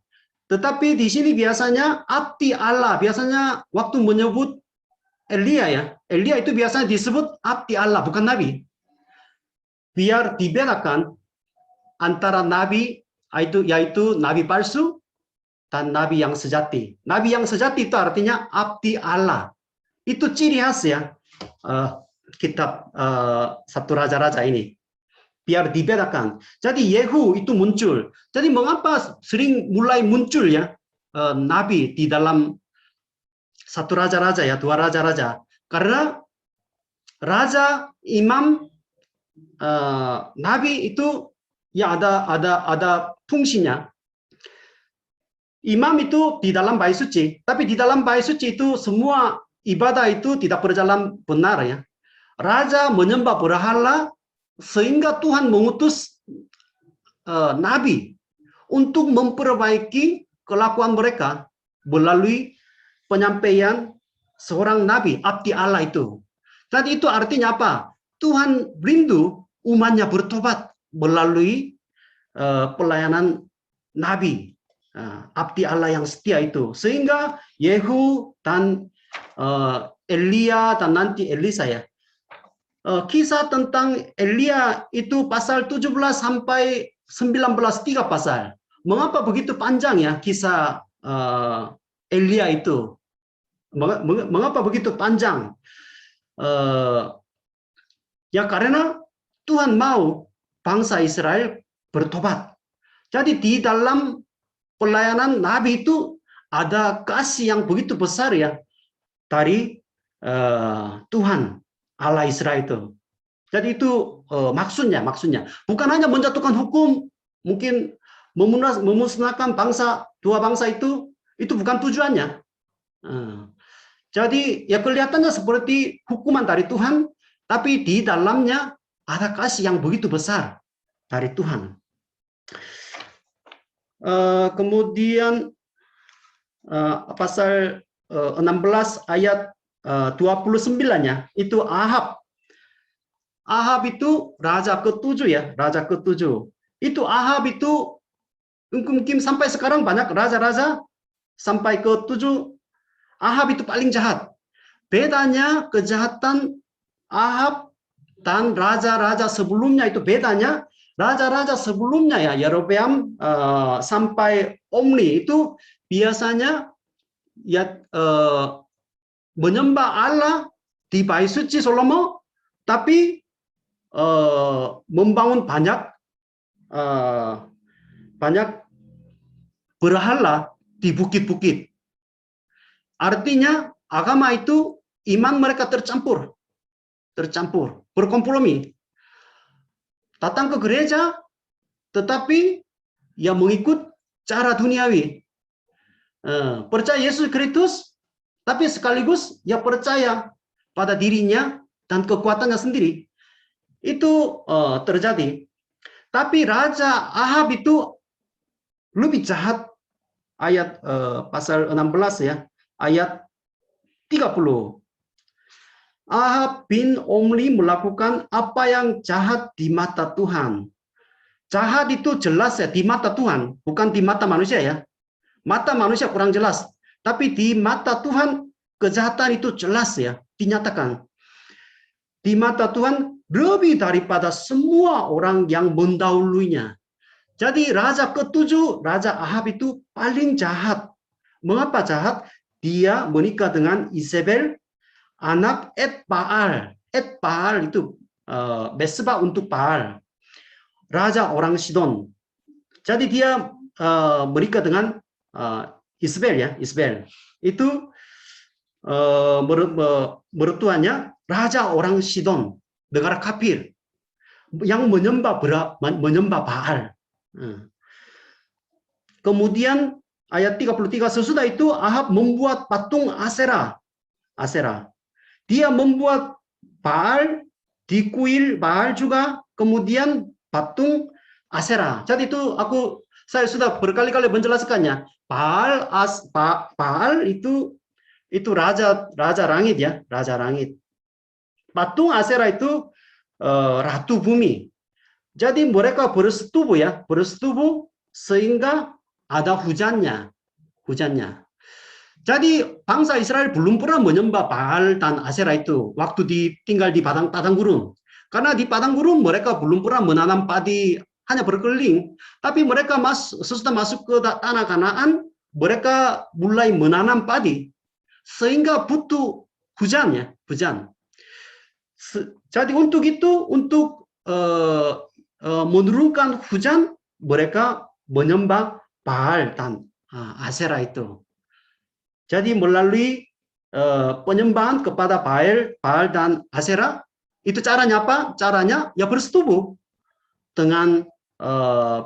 Tetapi di sini biasanya abdi Allah, biasanya waktu menyebut Elia ya, Elia itu biasanya disebut abdi Allah, bukan nabi. Biar dibedakan antara nabi yaitu nabi palsu dan nabi yang sejati. Nabi yang sejati itu artinya abdi Allah. Itu ciri khas ya kitab satu raja-raja ini. Biar dibedakan. Jadi Yehu itu muncul. Jadi mengapa sering mulai muncul ya nabi di dalam satu raja-raja ya, dua raja-raja? Karena raja, imam, nabi itu ya ada fungsinya. Imam itu di dalam bait suci, tapi di dalam bait suci itu semua ibadah itu tidak berjalan benar ya. Raja menyembah berhala, sehingga Tuhan mengutus nabi untuk memperbaiki kelakuan mereka melalui penyampaian seorang nabi, abdi Allah itu. Jadi itu artinya apa? Tuhan rindu umatnya bertobat melalui pelayanan nabi, abdi Allah yang setia itu. Sehingga Yehu dan Elia dan nanti Elisa ya. Kisah tentang Elia itu pasal 17 sampai 19, 3 pasal. Mengapa begitu panjang ya kisah Elia itu? Mengapa begitu panjang? Ya karena Tuhan mau bangsa Israel bertobat. Jadi di dalam pelayanan Nabi itu ada kasih yang begitu besar ya dari Tuhan Allah Israel itu. Jadi itu maksudnya bukan hanya menjatuhkan hukum, mungkin memusnahkan dua bangsa itu bukan tujuannya. Jadi ya kelihatannya seperti hukuman dari Tuhan, tapi di dalamnya ada kasih yang begitu besar dari Tuhan. Kemudian pasal 16 ayat 29-nya itu Ahab. Ahab itu raja ke-7 ya, raja ke-7. Itu Ahab itu mungkin sampai sekarang banyak raja-raja sampai ke-7. Ahab itu paling jahat. bedanya kejahatan Ahab dan raja-raja sebelumnya itu bedanya. Raja-raja sebelumnya ya, Yerobeam sampai Omri itu biasanya ya menyembah Allah di bait suci Salomo, tapi membangun banyak berhala di bukit-bukit. Artinya agama itu iman mereka tercampur, berkompromi. Datang ke gereja, tetapi yang mengikut cara duniawi. Percaya Yesus Kristus, tapi sekaligus ya percaya pada dirinya dan kekuatannya sendiri. Itu terjadi. Tapi Raja Ahab itu lebih jahat. Ayat pasal 16 ya, ayat 30. Ahab bin Omri melakukan apa yang jahat di mata Tuhan. Jahat itu jelas ya di mata Tuhan, bukan di mata manusia ya. Mata manusia kurang jelas, tapi di mata Tuhan kejahatan itu jelas ya, dinyatakan. Di mata Tuhan lebih daripada semua orang yang mendahulunya. Jadi raja ketujuh, Raja Ahab itu paling jahat. Mengapa jahat? Dia menikah dengan Isabel, anak Baal. Baal itu mesbah untuk Baal. Raja orang Sidon. Jadi dia menikah dengan Isabel ya, Isabel. Itu mertuanya raja orang Sidon, negara kafir yang menyembah Baal. Kemudian ayat 33, sesudah itu Ahab membuat patung Asera. Dia membuat Baal, di kuil Baal juga, kemudian patung Asera. Jadi itu saya sudah berkali-kali menjelaskannya. Baal itu raja langit ya, raja langit. Patung Asera itu ratu bumi. Jadi mereka bersetubuh sehingga ada hujannya. Jadi bangsa Israel belum pernah menyembah Baal dan Asera itu waktu tinggal di padang gurun. Karena di padang gurun mereka belum pernah menanam padi, hanya berkeliling. Tapi mereka sesudah masuk ke tanah Kanaan, mereka mulai menanam padi. Sehingga butuh hujan. Jadi untuk menurunkan hujan, mereka menyembah Baal dan Asera itu. Jadi melalui penyembahan kepada Baal dan Asera, itu caranya apa? Caranya ya bersetubuh dengan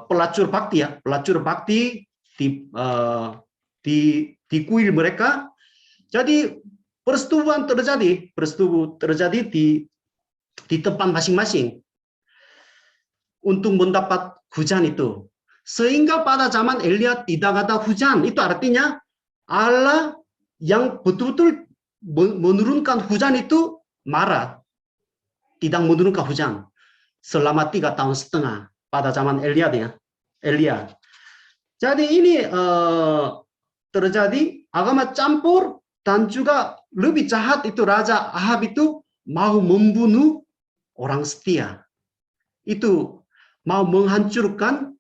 pelacur bakti di kuil mereka. Jadi persetubuhan terjadi di tempat masing-masing untuk mendapat hujan itu. Sehingga pada zaman Elia tidak ada hujan. Itu artinya Allah yang betul-betul menurunkan hujan itu marah. Tidak menurunkan hujan selama 3,5 tahun pada zaman Elia. Jadi ini terjadi agama campur, dan juga lebih jahat itu Raja Ahab itu mau membunuh orang setia. Itu mau menghancurkan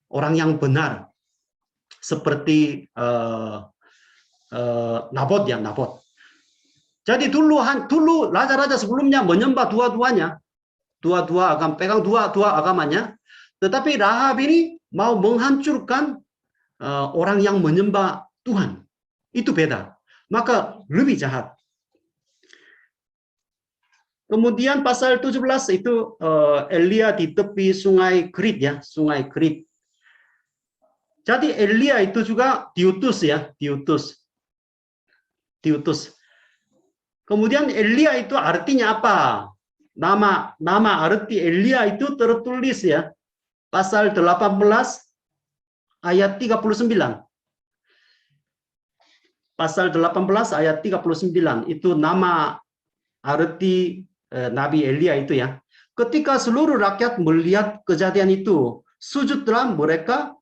orang yang benar. Seperti Nabot. Jadi dulu raja-raja sebelumnya menyembah dua-duanya. Pegang dua agamanya. Tetapi Rahab ini mau menghancurkan orang yang menyembah Tuhan. Itu beda. Maka lebih jahat. Kemudian pasal 17 itu Elia di tepi sungai Kerit ya, sungai Kerit. Jadi Elia itu juga diutus. Kemudian Elia itu artinya apa? Nama arti Elia itu tertulis ya, pasal 18 ayat 39. Pasal 18 ayat 39 itu nama arti Nabi Elia itu ya. Ketika seluruh rakyat melihat kejadian itu, sujudlah mereka.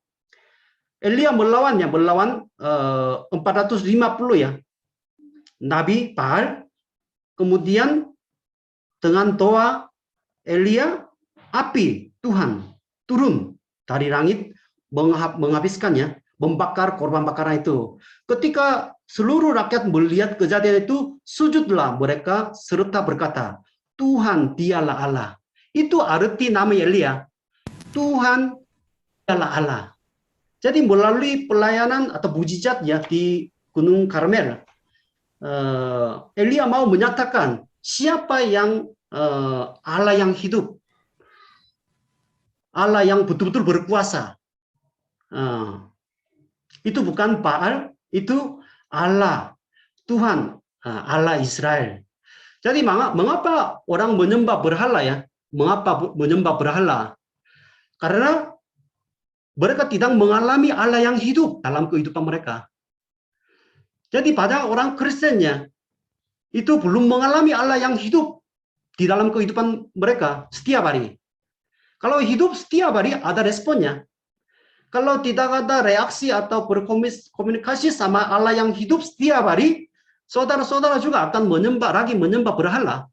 Elia melawan 450 ya Nabi Baal, kemudian dengan doa Elia, api Tuhan turun dari langit menghabiskannya, membakar korban bakaran itu. Ketika seluruh rakyat melihat kejadian itu, sujudlah mereka serta berkata, Tuhan dialah Allah. Itu arti nama Elia. Tuhan dialah Allah. Jadi melalui pelayanan atau mujizat ya di Gunung Karmel, Elia mau menyatakan siapa yang Allah yang hidup, Allah yang betul-betul berkuasa. Itu bukan Baal, itu Allah, Tuhan, Allah Israel. Jadi mengapa orang menyembah berhala ya? Mengapa menyembah berhala? Karena mereka tidak mengalami Allah yang hidup dalam kehidupan mereka. Jadi pada orang Kristennya itu belum mengalami Allah yang hidup di dalam kehidupan mereka setiap hari. Kalau hidup setiap hari ada responnya. Kalau tidak ada reaksi atau berkomunikasi sama Allah yang hidup setiap hari, saudara-saudara juga akan menyembah berhala.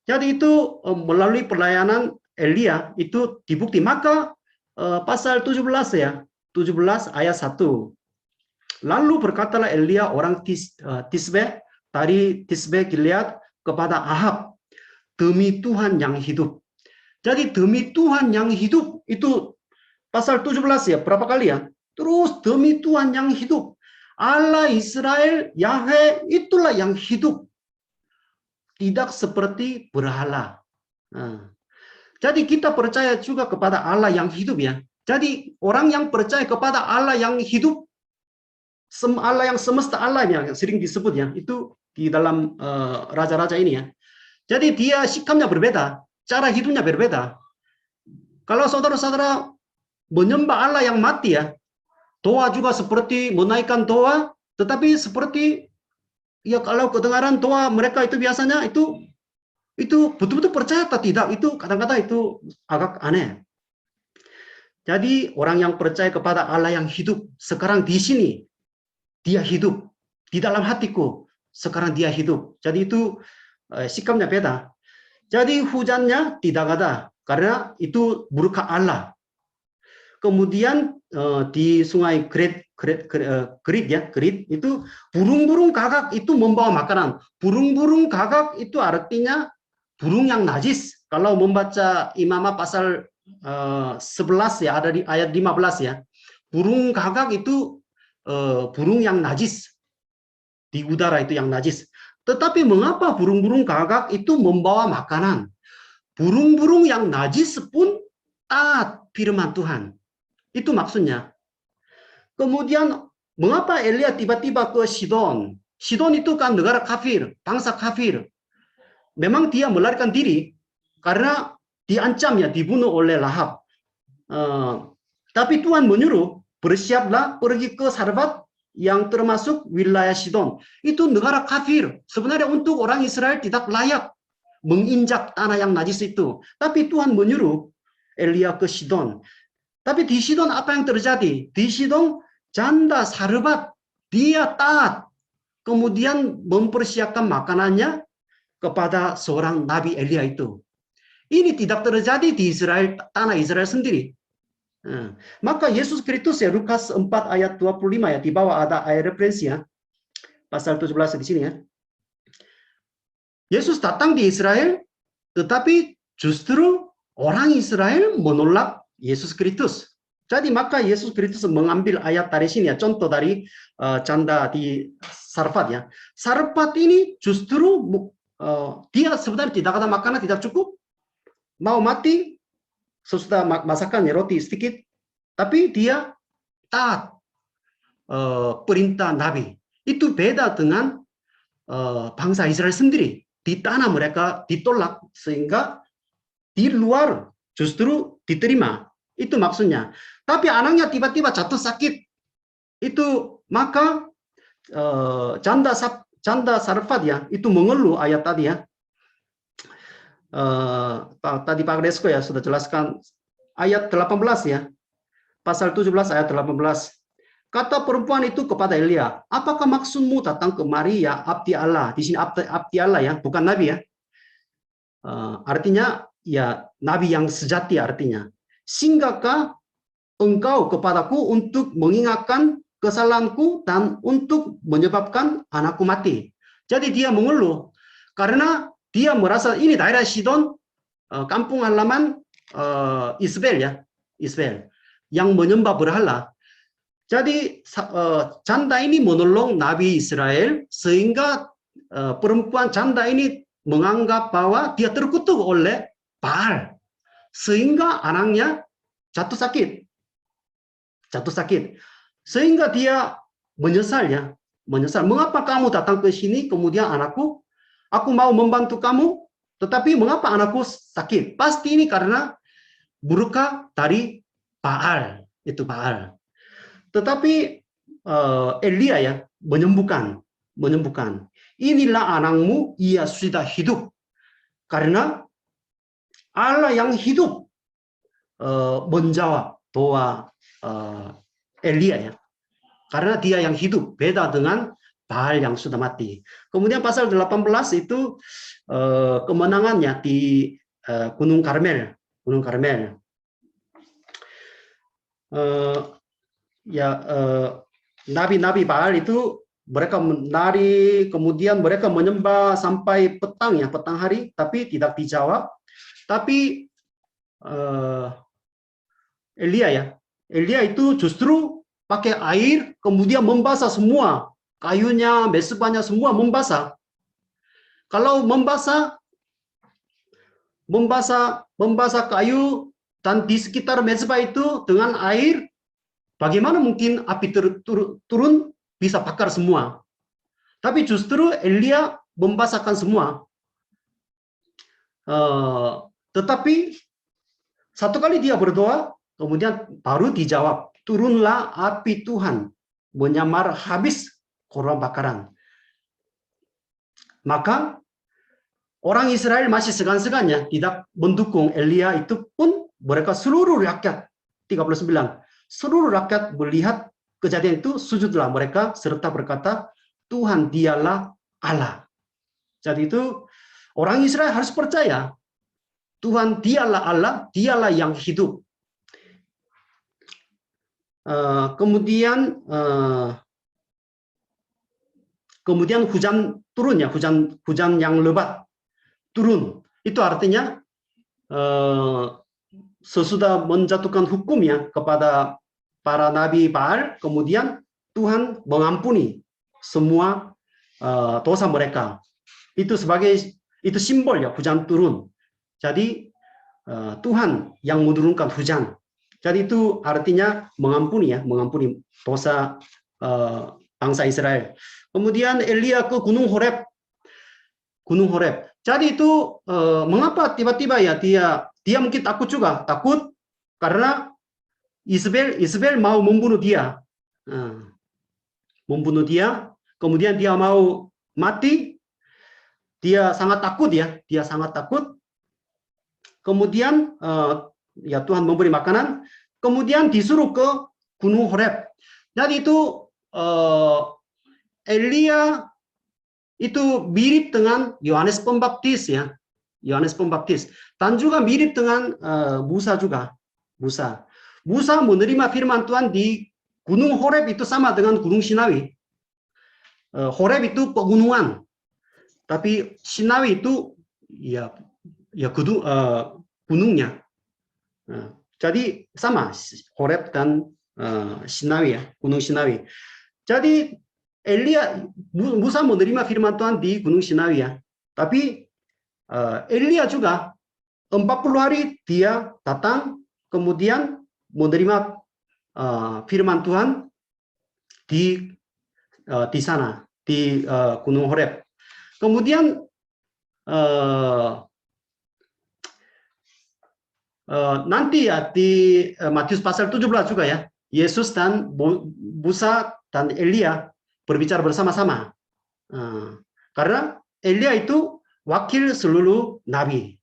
Jadi itu melalui pelayanan Elia itu dibukti. Maka pasal 17 ya, 17 ayat 1. Lalu berkatalah Elia orang Tisbe dari Tisbe Gilead kepada Ahab, demi Tuhan yang hidup. Jadi demi Tuhan yang hidup itu pasal 17 ya, berapa kali ya? Terus demi Tuhan yang hidup. Allah Israel, Yahweh, itulah yang hidup. Tidak seperti berhala. Jadi kita percaya juga kepada Allah yang hidup ya. Jadi orang yang percaya kepada Allah yang hidup, Allah yang semesta alam yang sering disebut ya, itu di dalam raja-raja ini ya. Jadi dia sikapnya berbeda, cara hidupnya berbeda. Kalau saudara-saudara menyembah Allah yang mati ya, doa juga seperti menaikkan doa, tetapi seperti ya kalau kedengaran doa mereka itu biasanya itu betul-betul percaya atau tidak, itu kadang-kadang itu agak aneh. Jadi orang yang percaya kepada Allah yang hidup, sekarang di sini dia hidup, di dalam hatiku sekarang dia hidup. Jadi itu sikapnya beda. Jadi hujannya tidak ada karena itu berkah Allah. Kemudian di sungai Kerit itu burung-burung gagak itu membawa makanan. Burung-burung gagak itu artinya burung yang najis. Kalau membaca Imamah pasal 11 ya, ada di ayat 15 ya. Burung gagak itu burung yang najis. Di udara itu yang najis. Tetapi mengapa burung-burung gagak itu membawa makanan? Burung-burung yang najis pun taat firman Tuhan. Itu maksudnya. Kemudian mengapa Elia tiba-tiba ke Sidon? Sidon itu kan negara kafir, bangsa kafir. Memang dia melarikan diri karena diancam ya, dibunuh oleh Lahab. Tapi Tuhan menyuruh bersiaplah pergi ke Sarfat yang termasuk wilayah Sidon. Itu negara kafir. Sebenarnya untuk orang Israel tidak layak menginjak tanah yang najis itu. Tapi Tuhan menyuruh Elia ke Sidon. Tapi di Sidon apa yang terjadi? Di Sidon janda Sarfat dia taat. Kemudian mempersiapkan makanannya kepada seorang Nabi Elia itu. Ini tidak terjadi di Israel, tanah Israel sendiri. Maka Yesus Kristus ya, Lukas 4 ayat 25 ya, di bawah ada ayat referensi ya. Pasal 17 di sini ya. Yesus datang di Israel, tetapi justru orang Israel menolak Yesus Kristus. Jadi maka Yesus Kristus mengambil ayat dari sini ya, contoh dari janda di Sarfat ya. Sarfat ini justru dia sebenarnya tidak ada makanan, tidak cukup, mau mati, sesudah masakannya roti sedikit, tapi dia taat perintah Nabi. Itu beda dengan bangsa Israel sendiri. Di tanah mereka ditolak, sehingga di luar justru diterima. Itu maksudnya. Tapi anaknya tiba-tiba jatuh sakit. Itu maka janda Sarfat ya, itu mengeluh ayat tadi ya. Tadi Pak Resko ya sudah jelaskan ayat 18 ya. Pasal 17 ayat 18. kata perempuan itu kepada Elia, apakah maksudmu datang kemari ya abdi Allah? Di sini abdi Allah ya, bukan nabi ya. Artinya ya nabi yang sejati artinya. Singgahkah engkau kepadaku untuk mengingatkan kesalahanku dan untuk menyebabkan anakku mati? Jadi dia mengeluh karena dia merasa ini daerah Sidon, kampung halaman Isbel ya, Isbel yang menyembah berhala. Jadi janda ini menolong Nabi Israel sehingga perempuan janda ini menganggap bahwa dia terkutuk oleh Baal sehingga anaknya jatuh sakit, sehingga dia menyesal ya, menyesal. Mengapa kamu datang ke sini? Kemudian anakku, aku mau membantu kamu, tetapi mengapa anakku sakit? Pasti ini karena murka dari Baal, itu Baal. Tetapi Elia ya menyembuhkan. Inilah anakmu, ia sudah hidup. Karena Allah yang hidup menjawab doa Elia ya. Karena dia yang hidup, beda dengan Baal yang sudah mati. Kemudian pasal 18 itu kemenangannya di Gunung Karmel. Nabi-nabi Baal itu mereka menari, kemudian mereka menyembah sampai petang hari, tapi tidak dijawab. Tapi Elia itu justru pakai air, kemudian membasah semua kayunya, mesbahnya semua membasah. Kalau membasah kayu dan di sekitar mesbah itu dengan air, bagaimana mungkin api turun bisa bakar semua? Tapi justru Elia membasahkan semua. Tetapi satu kali dia berdoa, kemudian baru dijawab, turunlah api Tuhan menyamar habis korban bakaran. Maka orang Israel masih segan-segannya tidak mendukung Elia, itu pun mereka seluruh rakyat 39 seluruh rakyat melihat kejadian itu, sujudlah mereka serta berkata, Tuhan dialah Allah. Jadi itu orang Israel harus percaya Tuhan dialah Allah, dialah yang hidup. Kemudian hujan turun ya, hujan yang lebat turun. Itu artinya sesudah menjatuhkan hukumnya kepada para nabi Baal, kemudian Tuhan mengampuni semua dosa mereka. Itu simbol ya, hujan turun. Jadi Tuhan yang menurunkan hujan. Jadi itu artinya mengampuni dosa bangsa Israel. Kemudian Elia ke Gunung Horeb. Jadi itu mengapa tiba-tiba ya dia mungkin takut karena Isabel mau membunuh dia. Kemudian dia mau mati. Dia sangat takut. Kemudian ya Tuhan memberi makanan. Kemudian disuruh ke Gunung Horeb. Jadi itu Elia itu mirip dengan Yohanes Pembaptis ya. Dan juga mirip dengan Musa juga. Musa menerima firman Tuhan di Gunung Horeb itu sama dengan Gunung Sinawi. Horeb itu pegunungan, tapi Sinawi itu ya gunungnya. Jadi sama Horeb dan Sinawi ya, Gunung Sinawi. Jadi Musa menerima firman Tuhan di Gunung Sinawi ya, tapi Elia juga 40 hari dia datang, kemudian menerima firman Tuhan di sana di Gunung Horeb. Kemudian nanti ya di Matius pasal 17 juga ya, Yesus dan Musa dan Elia berbicara bersama-sama. Karena Elia itu wakil seluruh nabi.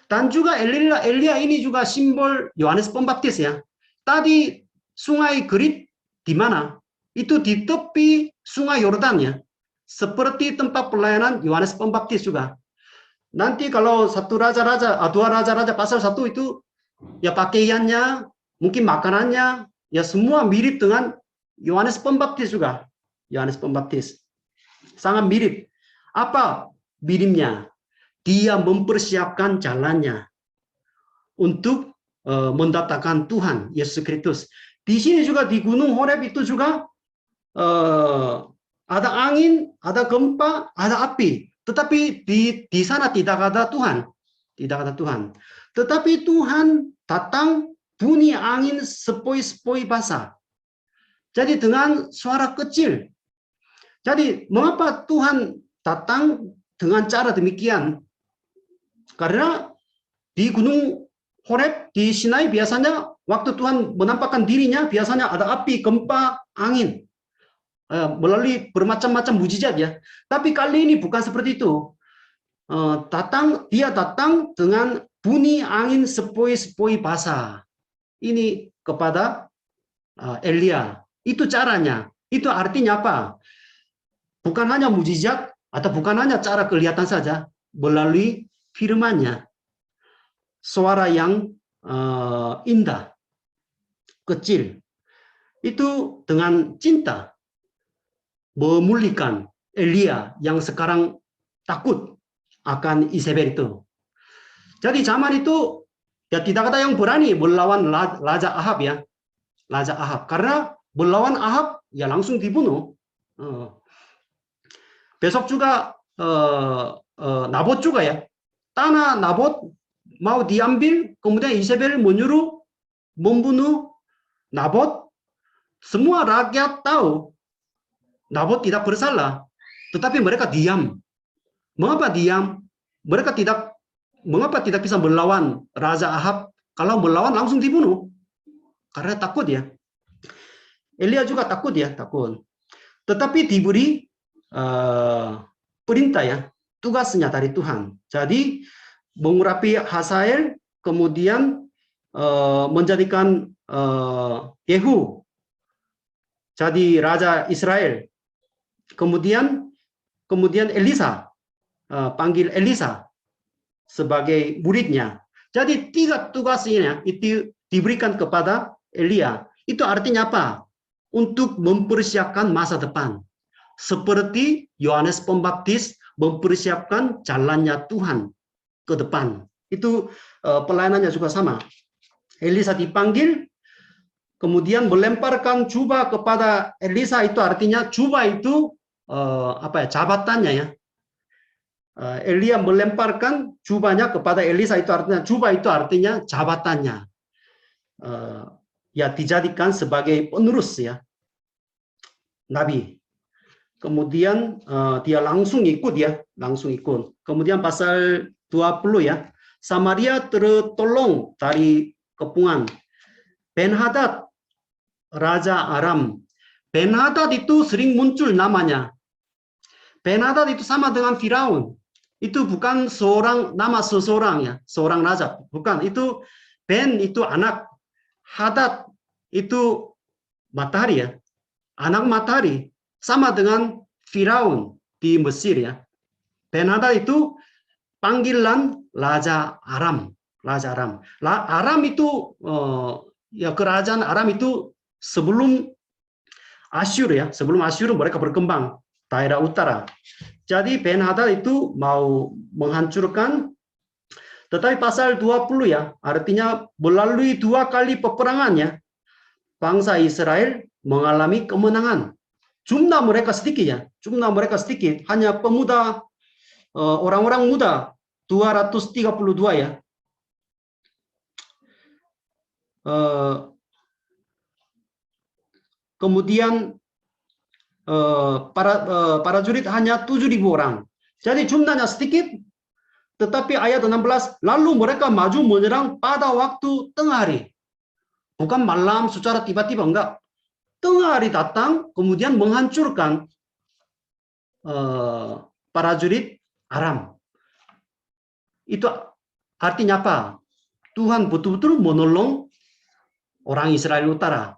Dan juga Elia ini juga simbol Yohanes Pembaptis ya. Tadi sungai Kerit di mana? itu di tepi sungai Yordan ya. Seperti tempat pelayanan Yohanes Pembaptis juga. Nanti kalau dua raja-raja pasal 1 itu ya pakaiannya, mungkin makanannya, ya semua mirip dengan Yohanes Pembaptis juga. Yohanes Pembaptis. Sangat mirip. Apa miripnya? Dia mempersiapkan jalannya untuk mendatangkan Tuhan Yesus Kristus. Di sini juga di Gunung Horeb itu juga ada angin, ada gempa, ada api. Tetapi di sana tidak ada Tuhan. Tidak ada Tuhan. Tetapi Tuhan datang bunyi angin sepoi-sepoi basah. Jadi dengan suara kecil. Jadi mengapa Tuhan datang dengan cara demikian? Karena di Gunung Horeb, di Sinai biasanya waktu Tuhan menampakkan dirinya, biasanya ada api, gempa, angin. Melalui bermacam-macam mujizat ya. Tapi kali ini bukan seperti itu. Dia datang dengan bunyi angin sepoi-sepoi basah. Ini kepada Elia. Itu caranya. Itu artinya apa? Bukan hanya mujizat atau bukan hanya cara kelihatan saja, melalui firman-Nya. Suara yang indah, kecil. Itu dengan cinta memulihkan Elia yang sekarang takut akan Isabel itu. Jadi zaman itu ya tidak ada yang berani melawan Raja Ahab ya. Raja Ahab. Karena melawan Ahab ya langsung dibunuh. Besok juga Nabot juga ya. Tanah Nabot mau diambil, kemudian Isabel menyuruh membunuh Nabot. Semua rakyat tahu Nabot tidak bersalah, tetapi mereka diam. Mengapa diam? Mengapa tidak bisa melawan Raja Ahab? Kalau melawan langsung dibunuh. Karena takut ya. Elia juga takut ya, takut. Tetapi diberi perintah ya, tugasnya dari Tuhan. Jadi mengurapi Hazael, kemudian menjadikan Yehu jadi raja Israel. Kemudian Elisa, panggil Elisa sebagai muridnya. Jadi 3 tugasnya itu diberikan kepada Elia. Itu artinya apa? Untuk mempersiapkan masa depan. Seperti Yohanes Pembaptis mempersiapkan jalannya Tuhan ke depan. Itu pelayanannya juga sama. Elisa dipanggil, kemudian melemparkan jubah kepada Elisa. Itu artinya jubah itu jabatannya ya. Elia melemparkan jubahnya kepada Elisa. Itu artinya jubah itu artinya jabatannya. Ya dijadikan sebagai penerus ya, nabi. Kemudian dia langsung ikut ya, langsung ikut. Kemudian pasal 20 ya, Samaria tertolong dari kepungan. Ben-Hadad, Raja Aram. Ben-Hadad itu sering muncul namanya. Ben-Hadad itu sama dengan Firaun. Itu bukan nama seseorang ya, seorang raja. Bukan, itu Ben itu anak. Hadad itu matahari ya, anak matahari. Sama dengan Firaun di Mesir ya. Ben-Hadad itu panggilan Raja Aram. Raja Aram. Aram itu ya kerajaan Aram itu sebelum Asyur ya, sebelum Asyur mereka berkembang daerah utara. Jadi Ben-Hadad itu mau menghancurkan, tetapi pasal 20 ya, artinya melalui 2 kali peperangannya bangsa Israel mengalami kemenangan. Jumlah mereka sedikit ya, jumlah mereka sedikit, hanya pemuda, orang-orang muda 232 ya. Kemudian para jurid hanya 7.000 orang. Jadi jumlahnya sedikit, tetapi ayat 16, lalu mereka maju menyerang pada waktu tengah hari. Bukan malam secara tiba-tiba, enggak. Tengah hari datang, kemudian menghancurkan para jurid Aram. Itu artinya apa? Tuhan betul-betul menolong orang Israel Utara.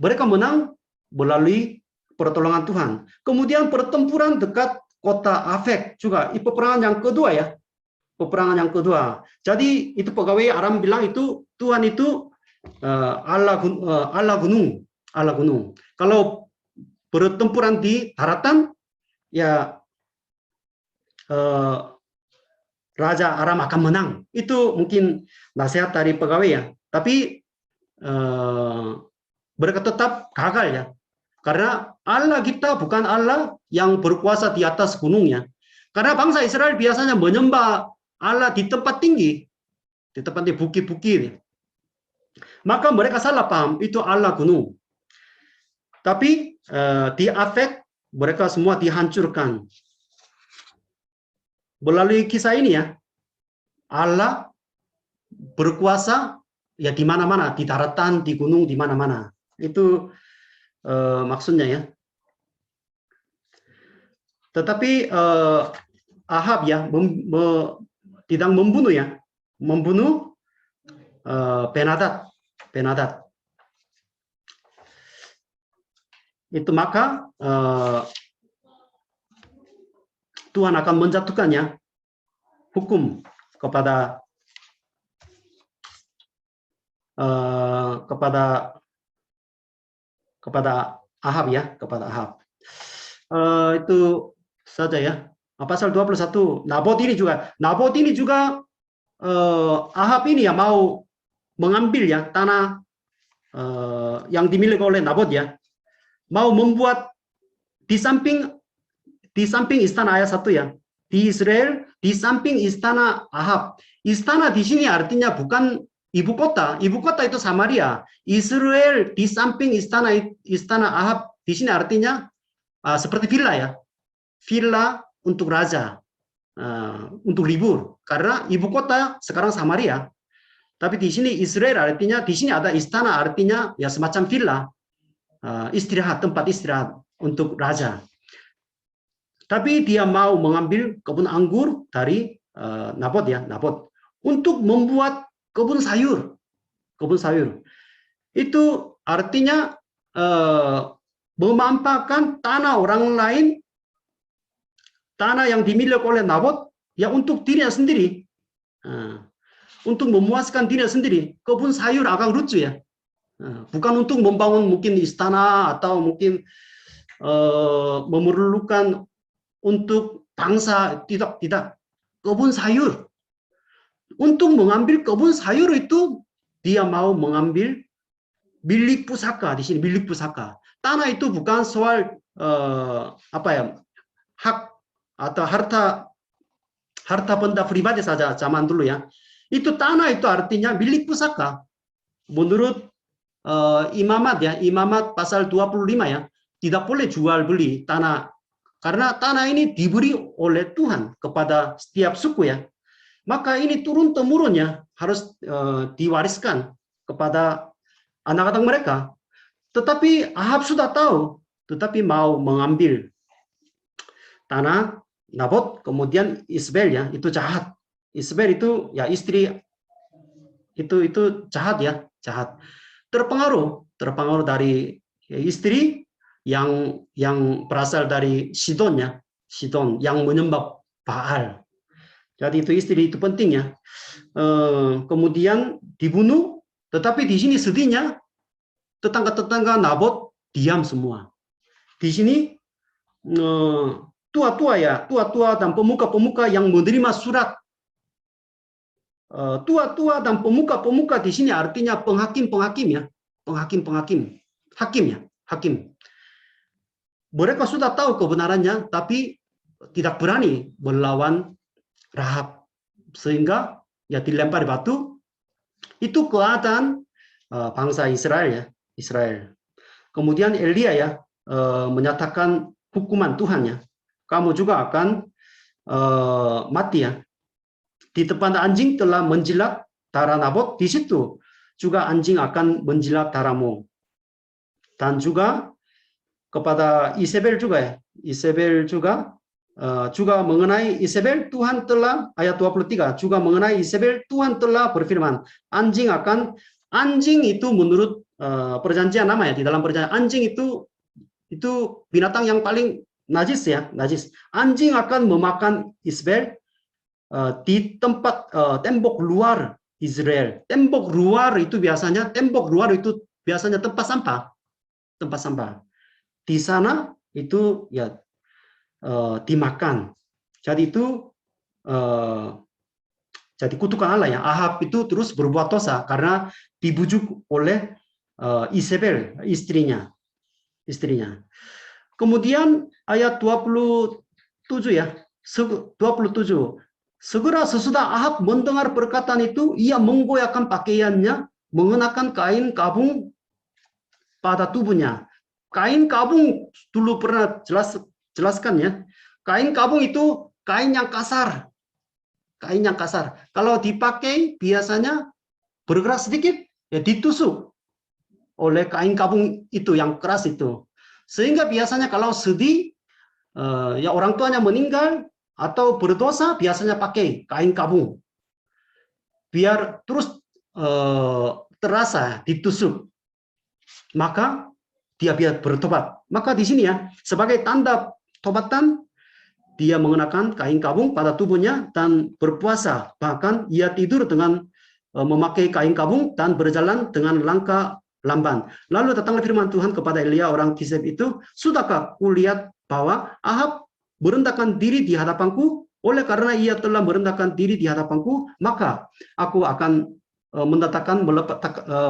Mereka menang melalui pertolongan Tuhan. Kemudian pertempuran dekat kota Afek juga, itu peperangan yang kedua ya. Peperangan yang kedua. Jadi itu pegawai Aram bilang itu Tuhan itu Allah gunung, Allah gunung. Kalau pertempuran di daratan, ya Raja Aram akan menang. Itu mungkin nasihat dari pegawai ya. Tapi mereka tetap gagal ya. Karena Allah kita bukan Allah yang berkuasa di atas gunungnya. Karena bangsa Israel biasanya menyembah Allah di tempat tinggi, di tempat di bukit-bukit. Maka mereka salah paham, itu Allah gunung. Tapi di Afek, mereka semua dihancurkan. Melalui kisah ini ya, Allah berkuasa ya di mana-mana, di daratan, di gunung, di mana-mana. Itu maksudnya ya. Tetapi Ahab ya tidak membunuh ya, membunuh Ben-Hadad. Itu maka Tuhan akan menjatuhkannya hukum kepada Ahab ya, kepada Ahab. Itu saja ya. Pasal 21. Nabot ini juga Ahab ini ya mau mengambil ya tanah yang dimiliki oleh Nabot ya. Mau membuat di samping istana ayat 1 ya. Di Israel di samping istana Ahab. Istana di sini artinya bukan ibu kota. Ibu kota itu Samaria. Israel di samping istana Ahab di sini artinya seperti villa ya. Villa untuk raja, untuk libur. Karena ibu kota sekarang Samaria. Tapi di sini Israel artinya di sini ada istana artinya ya semacam villa, istirahat, tempat istirahat untuk raja. Tapi dia mau mengambil kebun anggur dari Nabot ya, Nabot untuk membuat kebun sayur. Kebun sayur. Itu artinya memanfaatkan tanah orang lain, tanah yang dimiliki oleh Nabot ya untuk dirinya sendiri. Untuk memuaskan dirinya sendiri. Kebun sayur agak lucu ya. Bukan untuk membangun mungkin istana atau mungkin memerlukan untuk bangsa, tidak. Kebun sayur. Untuk mengambil kebun sayur itu dia mau mengambil bilik pusaka di sini, bilik pusaka. Tanah itu bukan soal hak atau harta benda pribadi saja zaman dulu ya. Itu tanah itu artinya bilik pusaka. Menurut imamat ya, imamat pasal 25 ya, tidak boleh jual beli tanah karena tanah ini diberi oleh Tuhan kepada setiap suku ya. Maka ini turun temurunnya harus diwariskan kepada anak-anak mereka. Tetapi Ahab sudah tahu, tetapi mau mengambil tanah Nabot, kemudian Isbel ya, itu jahat. Isbel itu ya istri itu jahat ya, jahat. Terpengaruh dari istri yang berasal dari Sidon ya, Sidon yang menyembah Baal. Jadi itu istri itu pentingnya. Kemudian dibunuh, tetapi di sini sedihnya tetangga-tetangga Nabot diam semua. Di sini tua-tua dan pemuka-pemuka yang menerima surat. Tua-tua dan pemuka-pemuka di sini artinya penghakim-penghakim ya, penghakim-penghakim, hakim ya, hakim. Mereka sudah tahu kebenarannya, tapi tidak berani melawan Rahab, sehingga ya dilempar batu. Itu keadaan bangsa Israel ya, Israel. Kemudian Elia ya menyatakan hukuman Tuhan ya, kamu juga akan mati ya. Di tempat anjing telah menjilat darah Nabot, di situ juga anjing akan menjilat darahmu. Dan juga kepada Isabel juga ya, Isabel juga mengenai Isabel Tuhan telah, ayat 23 juga mengenai Isabel Tuhan telah berfirman, anjing itu menurut perjanjian lama ya, di dalam perjanjian anjing itu itu binatang yang paling najis ya, najis. Anjing akan memakan Ismail di tempat tembok luar Israel. Tembok luar itu biasanya tempat sampah, tempat sampah. Di sana itu ya dimakan. Jadi itu jadi kutukan Allah ya. Ahab itu terus berbuat dosa karena dibujuk oleh Isabel, istrinya. Kemudian ayat 27 ya. 27. Segera sesudah Ahab mendengar perkataan itu, ia menggoyahkan pakaiannya, mengenakan kain kabung pada tubuhnya. Kain kabung dulu pernah jelaskan ya. Kain kabung itu kain yang kasar. Kain yang kasar. Kalau dipakai biasanya bergerak sedikit, ya ditusuk oleh kain kabung itu yang keras itu. Sehingga biasanya kalau sedih, ya orang tuanya meninggal, atau berdosa biasanya pakai kain kabung biar terus terasa ditusuk, maka dia biar bertobat. Maka di sini ya sebagai tanda tobatan dia mengenakan kain kabung pada tubuhnya dan berpuasa, bahkan ia tidur dengan memakai kain kabung dan berjalan dengan langkah lamban. Lalu datanglah firman Tuhan kepada Elia orang Tisep itu, sudahkah kulihat bahwa Ahab merendahkan diri di hadapanku? Oleh karena ia telah merendahkan diri di hadapanku, maka aku akan mendatangkan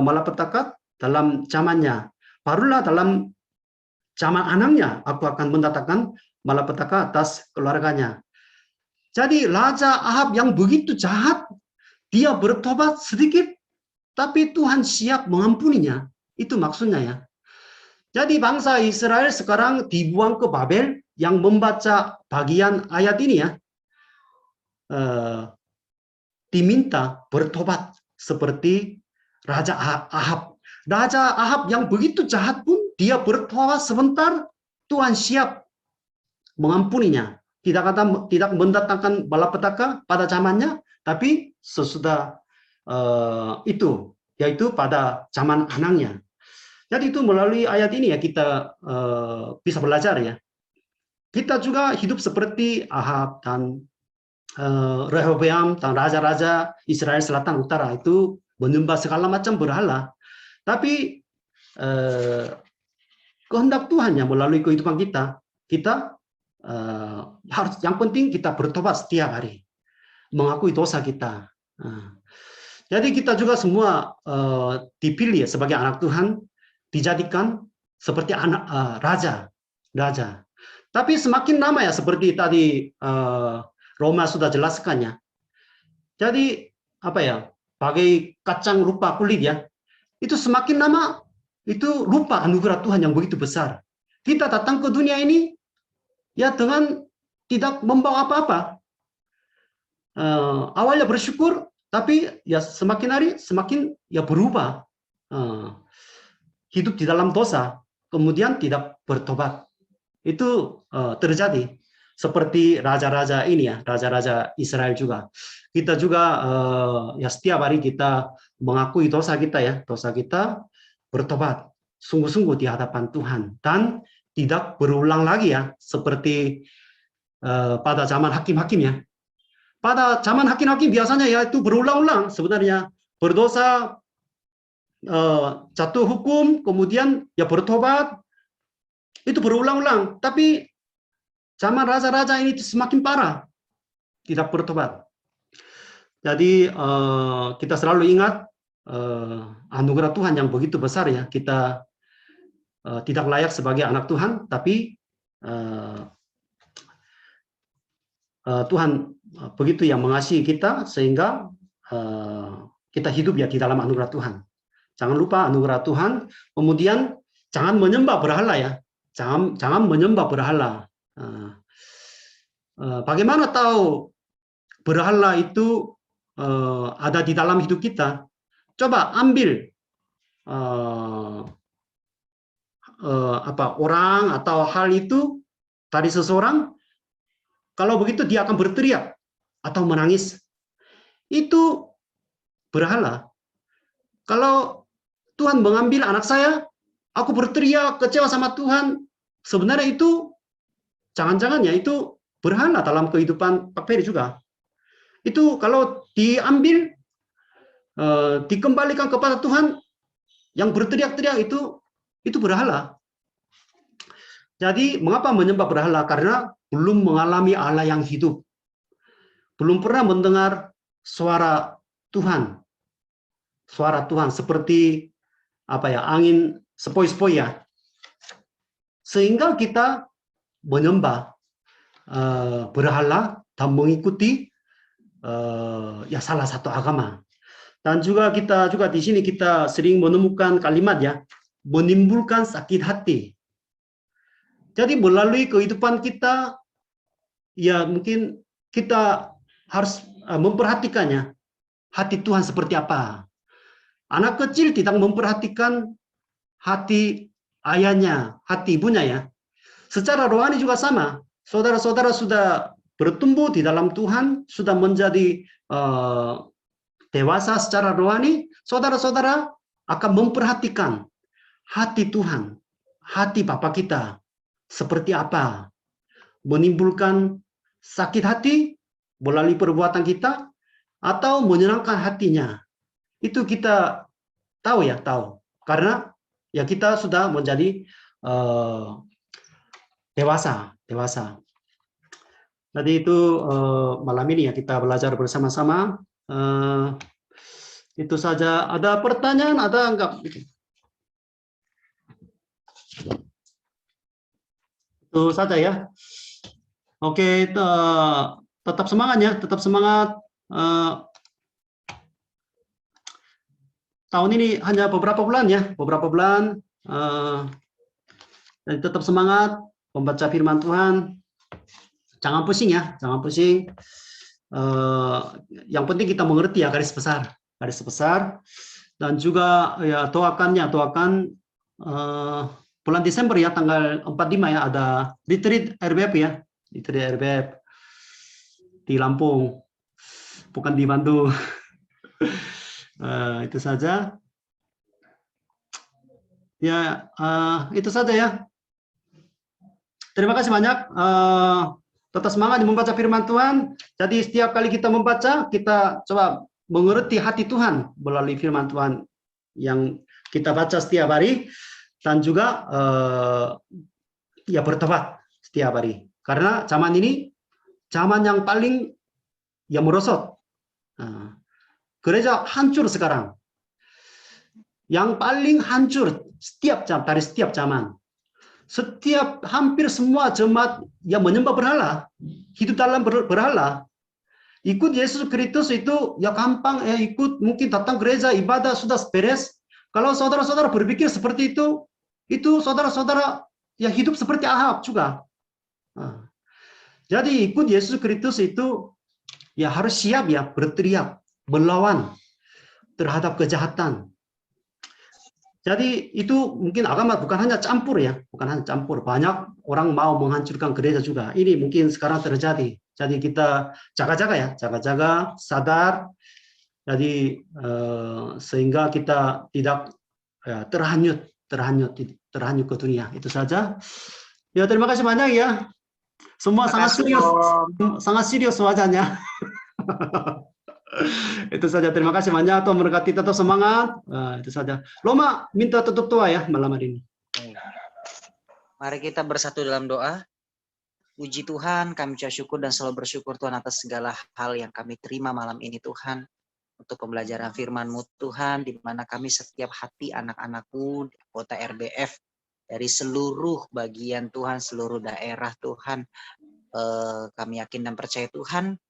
malapetaka dalam zamannya. Barulah dalam zaman anaknya aku akan mendatangkan malapetaka atas keluarganya. Jadi Raja Ahab yang begitu jahat, dia bertobat sedikit, tapi Tuhan siap mengampuninya. Itu maksudnya ya. Jadi bangsa Israel sekarang dibuang ke Babel. Yang membaca bagian ayat ini ya, diminta bertobat seperti Raja Ahab. Raja Ahab yang begitu jahat pun dia bertobat sebentar, Tuhan siap mengampuninya. Tidak mendatangkan malapetaka pada zamannya, tapi sesudah itu, yaitu pada zaman anaknya. Jadi itu melalui ayat ini ya kita bisa belajar ya. Kita juga hidup seperti Ahab dan Rehoboam dan raja-raja Israel Selatan Utara itu menyembah segala macam berhala. Tapi kehendak Tuhan yang melalui kehidupan kita harus, yang penting kita bertobat setiap hari, mengakui dosa kita. Jadi kita juga semua dipilih sebagai anak Tuhan, dijadikan seperti anak raja. Tapi semakin lama ya, seperti tadi Roma sudah jelaskannya. Jadi apa ya, bagai kacang lupa kulit ya. Itu semakin lama itu lupa anugerah Tuhan yang begitu besar. Kita datang ke dunia ini ya dengan tidak membawa apa-apa. Awalnya bersyukur, tapi ya semakin hari semakin ya berubah. Hidup di dalam dosa, kemudian tidak bertobat. Itu terjadi seperti raja-raja ini ya, raja-raja Israel juga. Kita juga ya setiap hari kita mengakui dosa kita ya, dosa kita, bertobat sungguh-sungguh di hadapan Tuhan dan tidak berulang lagi ya, seperti pada zaman hakim-hakim ya. Pada zaman hakim-hakim biasanya ya itu berulang-ulang sebenarnya, berdosa, jatuh hukum, kemudian ya bertobat. Itu berulang-ulang, tapi zaman raja-raja ini semakin parah, tidak bertobat. Jadi kita selalu ingat anugerah Tuhan yang begitu besar ya. Kita tidak layak sebagai anak Tuhan, tapi Tuhan begitu yang mengasihi kita sehingga kita hidup ya di dalam anugerah Tuhan. Jangan lupa anugerah Tuhan. Kemudian jangan menyembah berhala ya. Jangan menyembah berhala. Bagaimana tahu berhala itu ada di dalam hidup kita? Coba ambil orang atau hal itu dari seseorang. Kalau begitu dia akan berteriak atau menangis. Itu berhala. Kalau Tuhan mengambil anak saya, aku berteriak kecewa sama Tuhan, sebenarnya itu jangan-jangan ya itu berhala dalam kehidupan Pak Ferry juga. Itu kalau diambil, dikembalikan kepada Tuhan, yang berteriak-teriak itu berhala. Jadi mengapa menyembah berhala? Karena belum mengalami Allah yang hidup. Belum pernah mendengar suara Tuhan. Suara Tuhan seperti angin sepoi-sepoi ya. Sehingga kita menyembah berhala dan mengikuti salah satu agama. Dan juga kita di sini kita sering menemukan kalimat ya, menimbulkan sakit hati. Jadi melalui kehidupan kita, ya mungkin kita harus memperhatikannya, hati Tuhan seperti apa. Anak kecil tidak memperhatikan hati ayahnya, hati ibunya ya. Secara rohani juga sama. Saudara-saudara sudah bertumbuh di dalam Tuhan, sudah menjadi dewasa secara rohani, saudara-saudara akan memperhatikan hati Tuhan, hati Bapa kita seperti apa, menimbulkan sakit hati melalui perbuatan kita atau menyenangkan hatinya. Itu kita tahu ya, karena ya kita sudah menjadi dewasa. Jadi itu malam ini ya kita belajar bersama-sama. Itu saja. Ada pertanyaan? Ada enggak? Itu saja ya. Oke, tetap semangat ya, tetap semangat. Tahun ini hanya beberapa bulan ya, dan tetap semangat membaca firman Tuhan. Jangan pusing ya, jangan pusing. Yang penting kita mengerti ya garis besar, dan juga ya doakan bulan Desember ya, tanggal 45 ya, ada retreat RBF ya, retreat RBF di Lampung, bukan di Bandung. Itu saja ya, itu saja ya. Terima kasih banyak. Tetap semangat membaca firman Tuhan. Jadi setiap kali kita membaca, kita coba mengerti hati Tuhan melalui firman Tuhan yang kita baca setiap hari, dan juga ya bertobat setiap hari. Karena zaman ini zaman yang paling ya merosot. Gereja hancur sekarang. Yang paling hancur dari setiap zaman. Hampir semua jemaat yang menyembah berhala, hidup dalam berhala. Ikut Yesus Kristus itu ya gampang, ikut, mungkin datang gereja, ibadah sudah beres. Kalau saudara-saudara berpikir seperti itu saudara-saudara ya hidup seperti Ahab juga. Jadi ikut Yesus Kristus itu ya harus siap ya berteriak, melawan terhadap kejahatan. Jadi itu mungkin agama bukan hanya campur ya, Banyak orang mau menghancurkan gereja juga. Ini mungkin sekarang terjadi. Jadi kita jaga-jaga, sadar. Jadi sehingga kita tidak ya, terhanyut ke dunia. Itu saja. Ya, terima kasih banyak ya. Semua sangat serius wajahnya. Itu saja, terima kasih banyak. Tuhan memberkati, tetap semangat. Itu saja. Loma minta tutup doa ya malam hari ini. Mari kita bersatu dalam doa. Puji Tuhan, kami ucap syukur dan selalu bersyukur Tuhan atas segala hal yang kami terima malam ini Tuhan. Untuk pembelajaran firman-Mu Tuhan, di mana kami setiap hati anak-anakku, anggota RBF, dari seluruh bagian Tuhan, seluruh daerah Tuhan, kami yakin dan percaya Tuhan,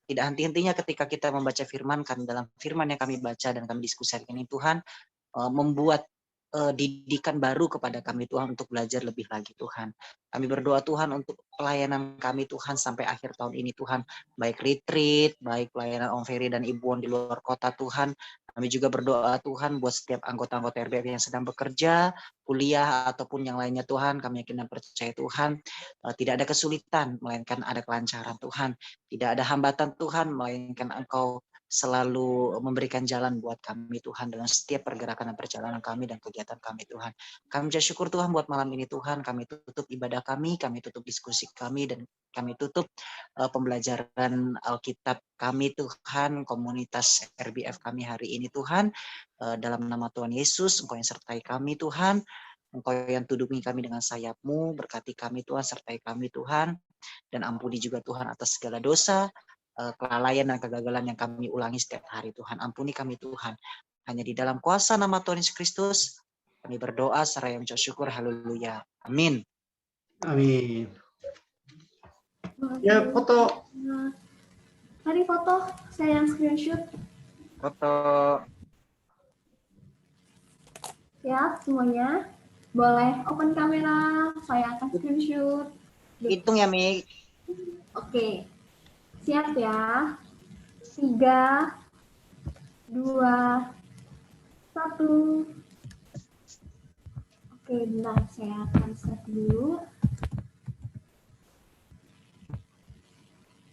tidak henti-hentinya ketika kita membaca firman, kami dalam firman yang kami baca dan kami diskusikan ini Tuhan, membuat didikan baru kepada kami Tuhan untuk belajar lebih lagi Tuhan. Kami berdoa Tuhan untuk pelayanan kami Tuhan sampai akhir tahun ini Tuhan, baik retreat, baik pelayanan Om Ferry dan Ibu Won di luar kota Tuhan. Kami juga berdoa Tuhan buat setiap anggota-anggota RBF yang sedang bekerja, kuliah ataupun yang lainnya Tuhan. Kami yakin dan percaya Tuhan, tidak ada kesulitan melainkan ada kelancaran Tuhan. Tidak ada hambatan Tuhan melainkan Engkau selalu memberikan jalan buat kami Tuhan dalam setiap pergerakan dan perjalanan kami dan kegiatan kami Tuhan. Kami ucap syukur Tuhan buat malam ini Tuhan, kami tutup ibadah kami tutup diskusi kami, dan kami tutup pembelajaran Alkitab kami Tuhan, komunitas RBF kami hari ini Tuhan. Dalam nama Tuhan Yesus, Engkau yang sertai kami Tuhan, Engkau yang tuduhi kami dengan sayap-Mu, berkati kami Tuhan, sertai kami Tuhan, dan ampuni juga Tuhan atas segala dosa, kelalaian dan kegagalan yang kami ulangi setiap hari Tuhan. Ampuni kami Tuhan. Hanya di dalam kuasa nama Tuhan Yesus Kristus kami berdoa seraya mengucap syukur. Haleluya. Amin. Amin. Ya, foto. Mari foto, saya yang screenshot. Foto. Ya, semuanya. Boleh open kamera, saya akan screenshot. Hitung ya, Mi. Oke. Siap ya. 3, 2, 1. Oke, bentar. Saya akan set dulu.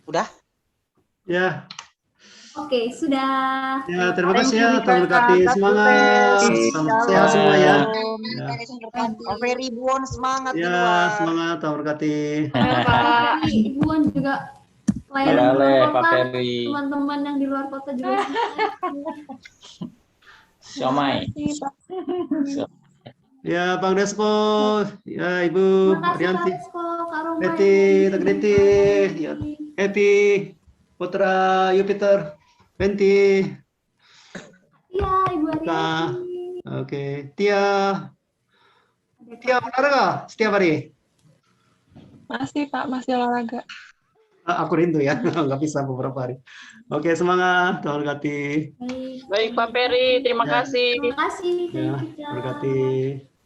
Udah? Ya, Oke, sudah. ya terima Thank kasih you, ya. Mika. Tuhan berkati God semangat. bless. Salam sehat semua ya. Ya, Oh, very bon, semangat di ya luar. semangat. Tuhan berkati. Ibuan juga pelayan di Oleh luar Pak kota. Ferry. Teman-teman yang di luar kota juga. Siomay. Ya, Bang Desko, ya Ibu Terima kasih Kak Arianti, Resko, Kak Roma. Eti, Kak Neti, ya, Eti, Putra Jupiter, Penti, Iya, Ibu Kak. Arianti. Oke, Tia, Ada Tia Kak olahraga setiap hari. Masih Pak, masih olahraga. Aku rindu ya, nggak bisa beberapa hari. Oke, semangat, Tuhan berkati. Baik. Baik Pak Ferry, terima Ya. kasih. Terima kasih. Ya, Thank you, Kak. berkati.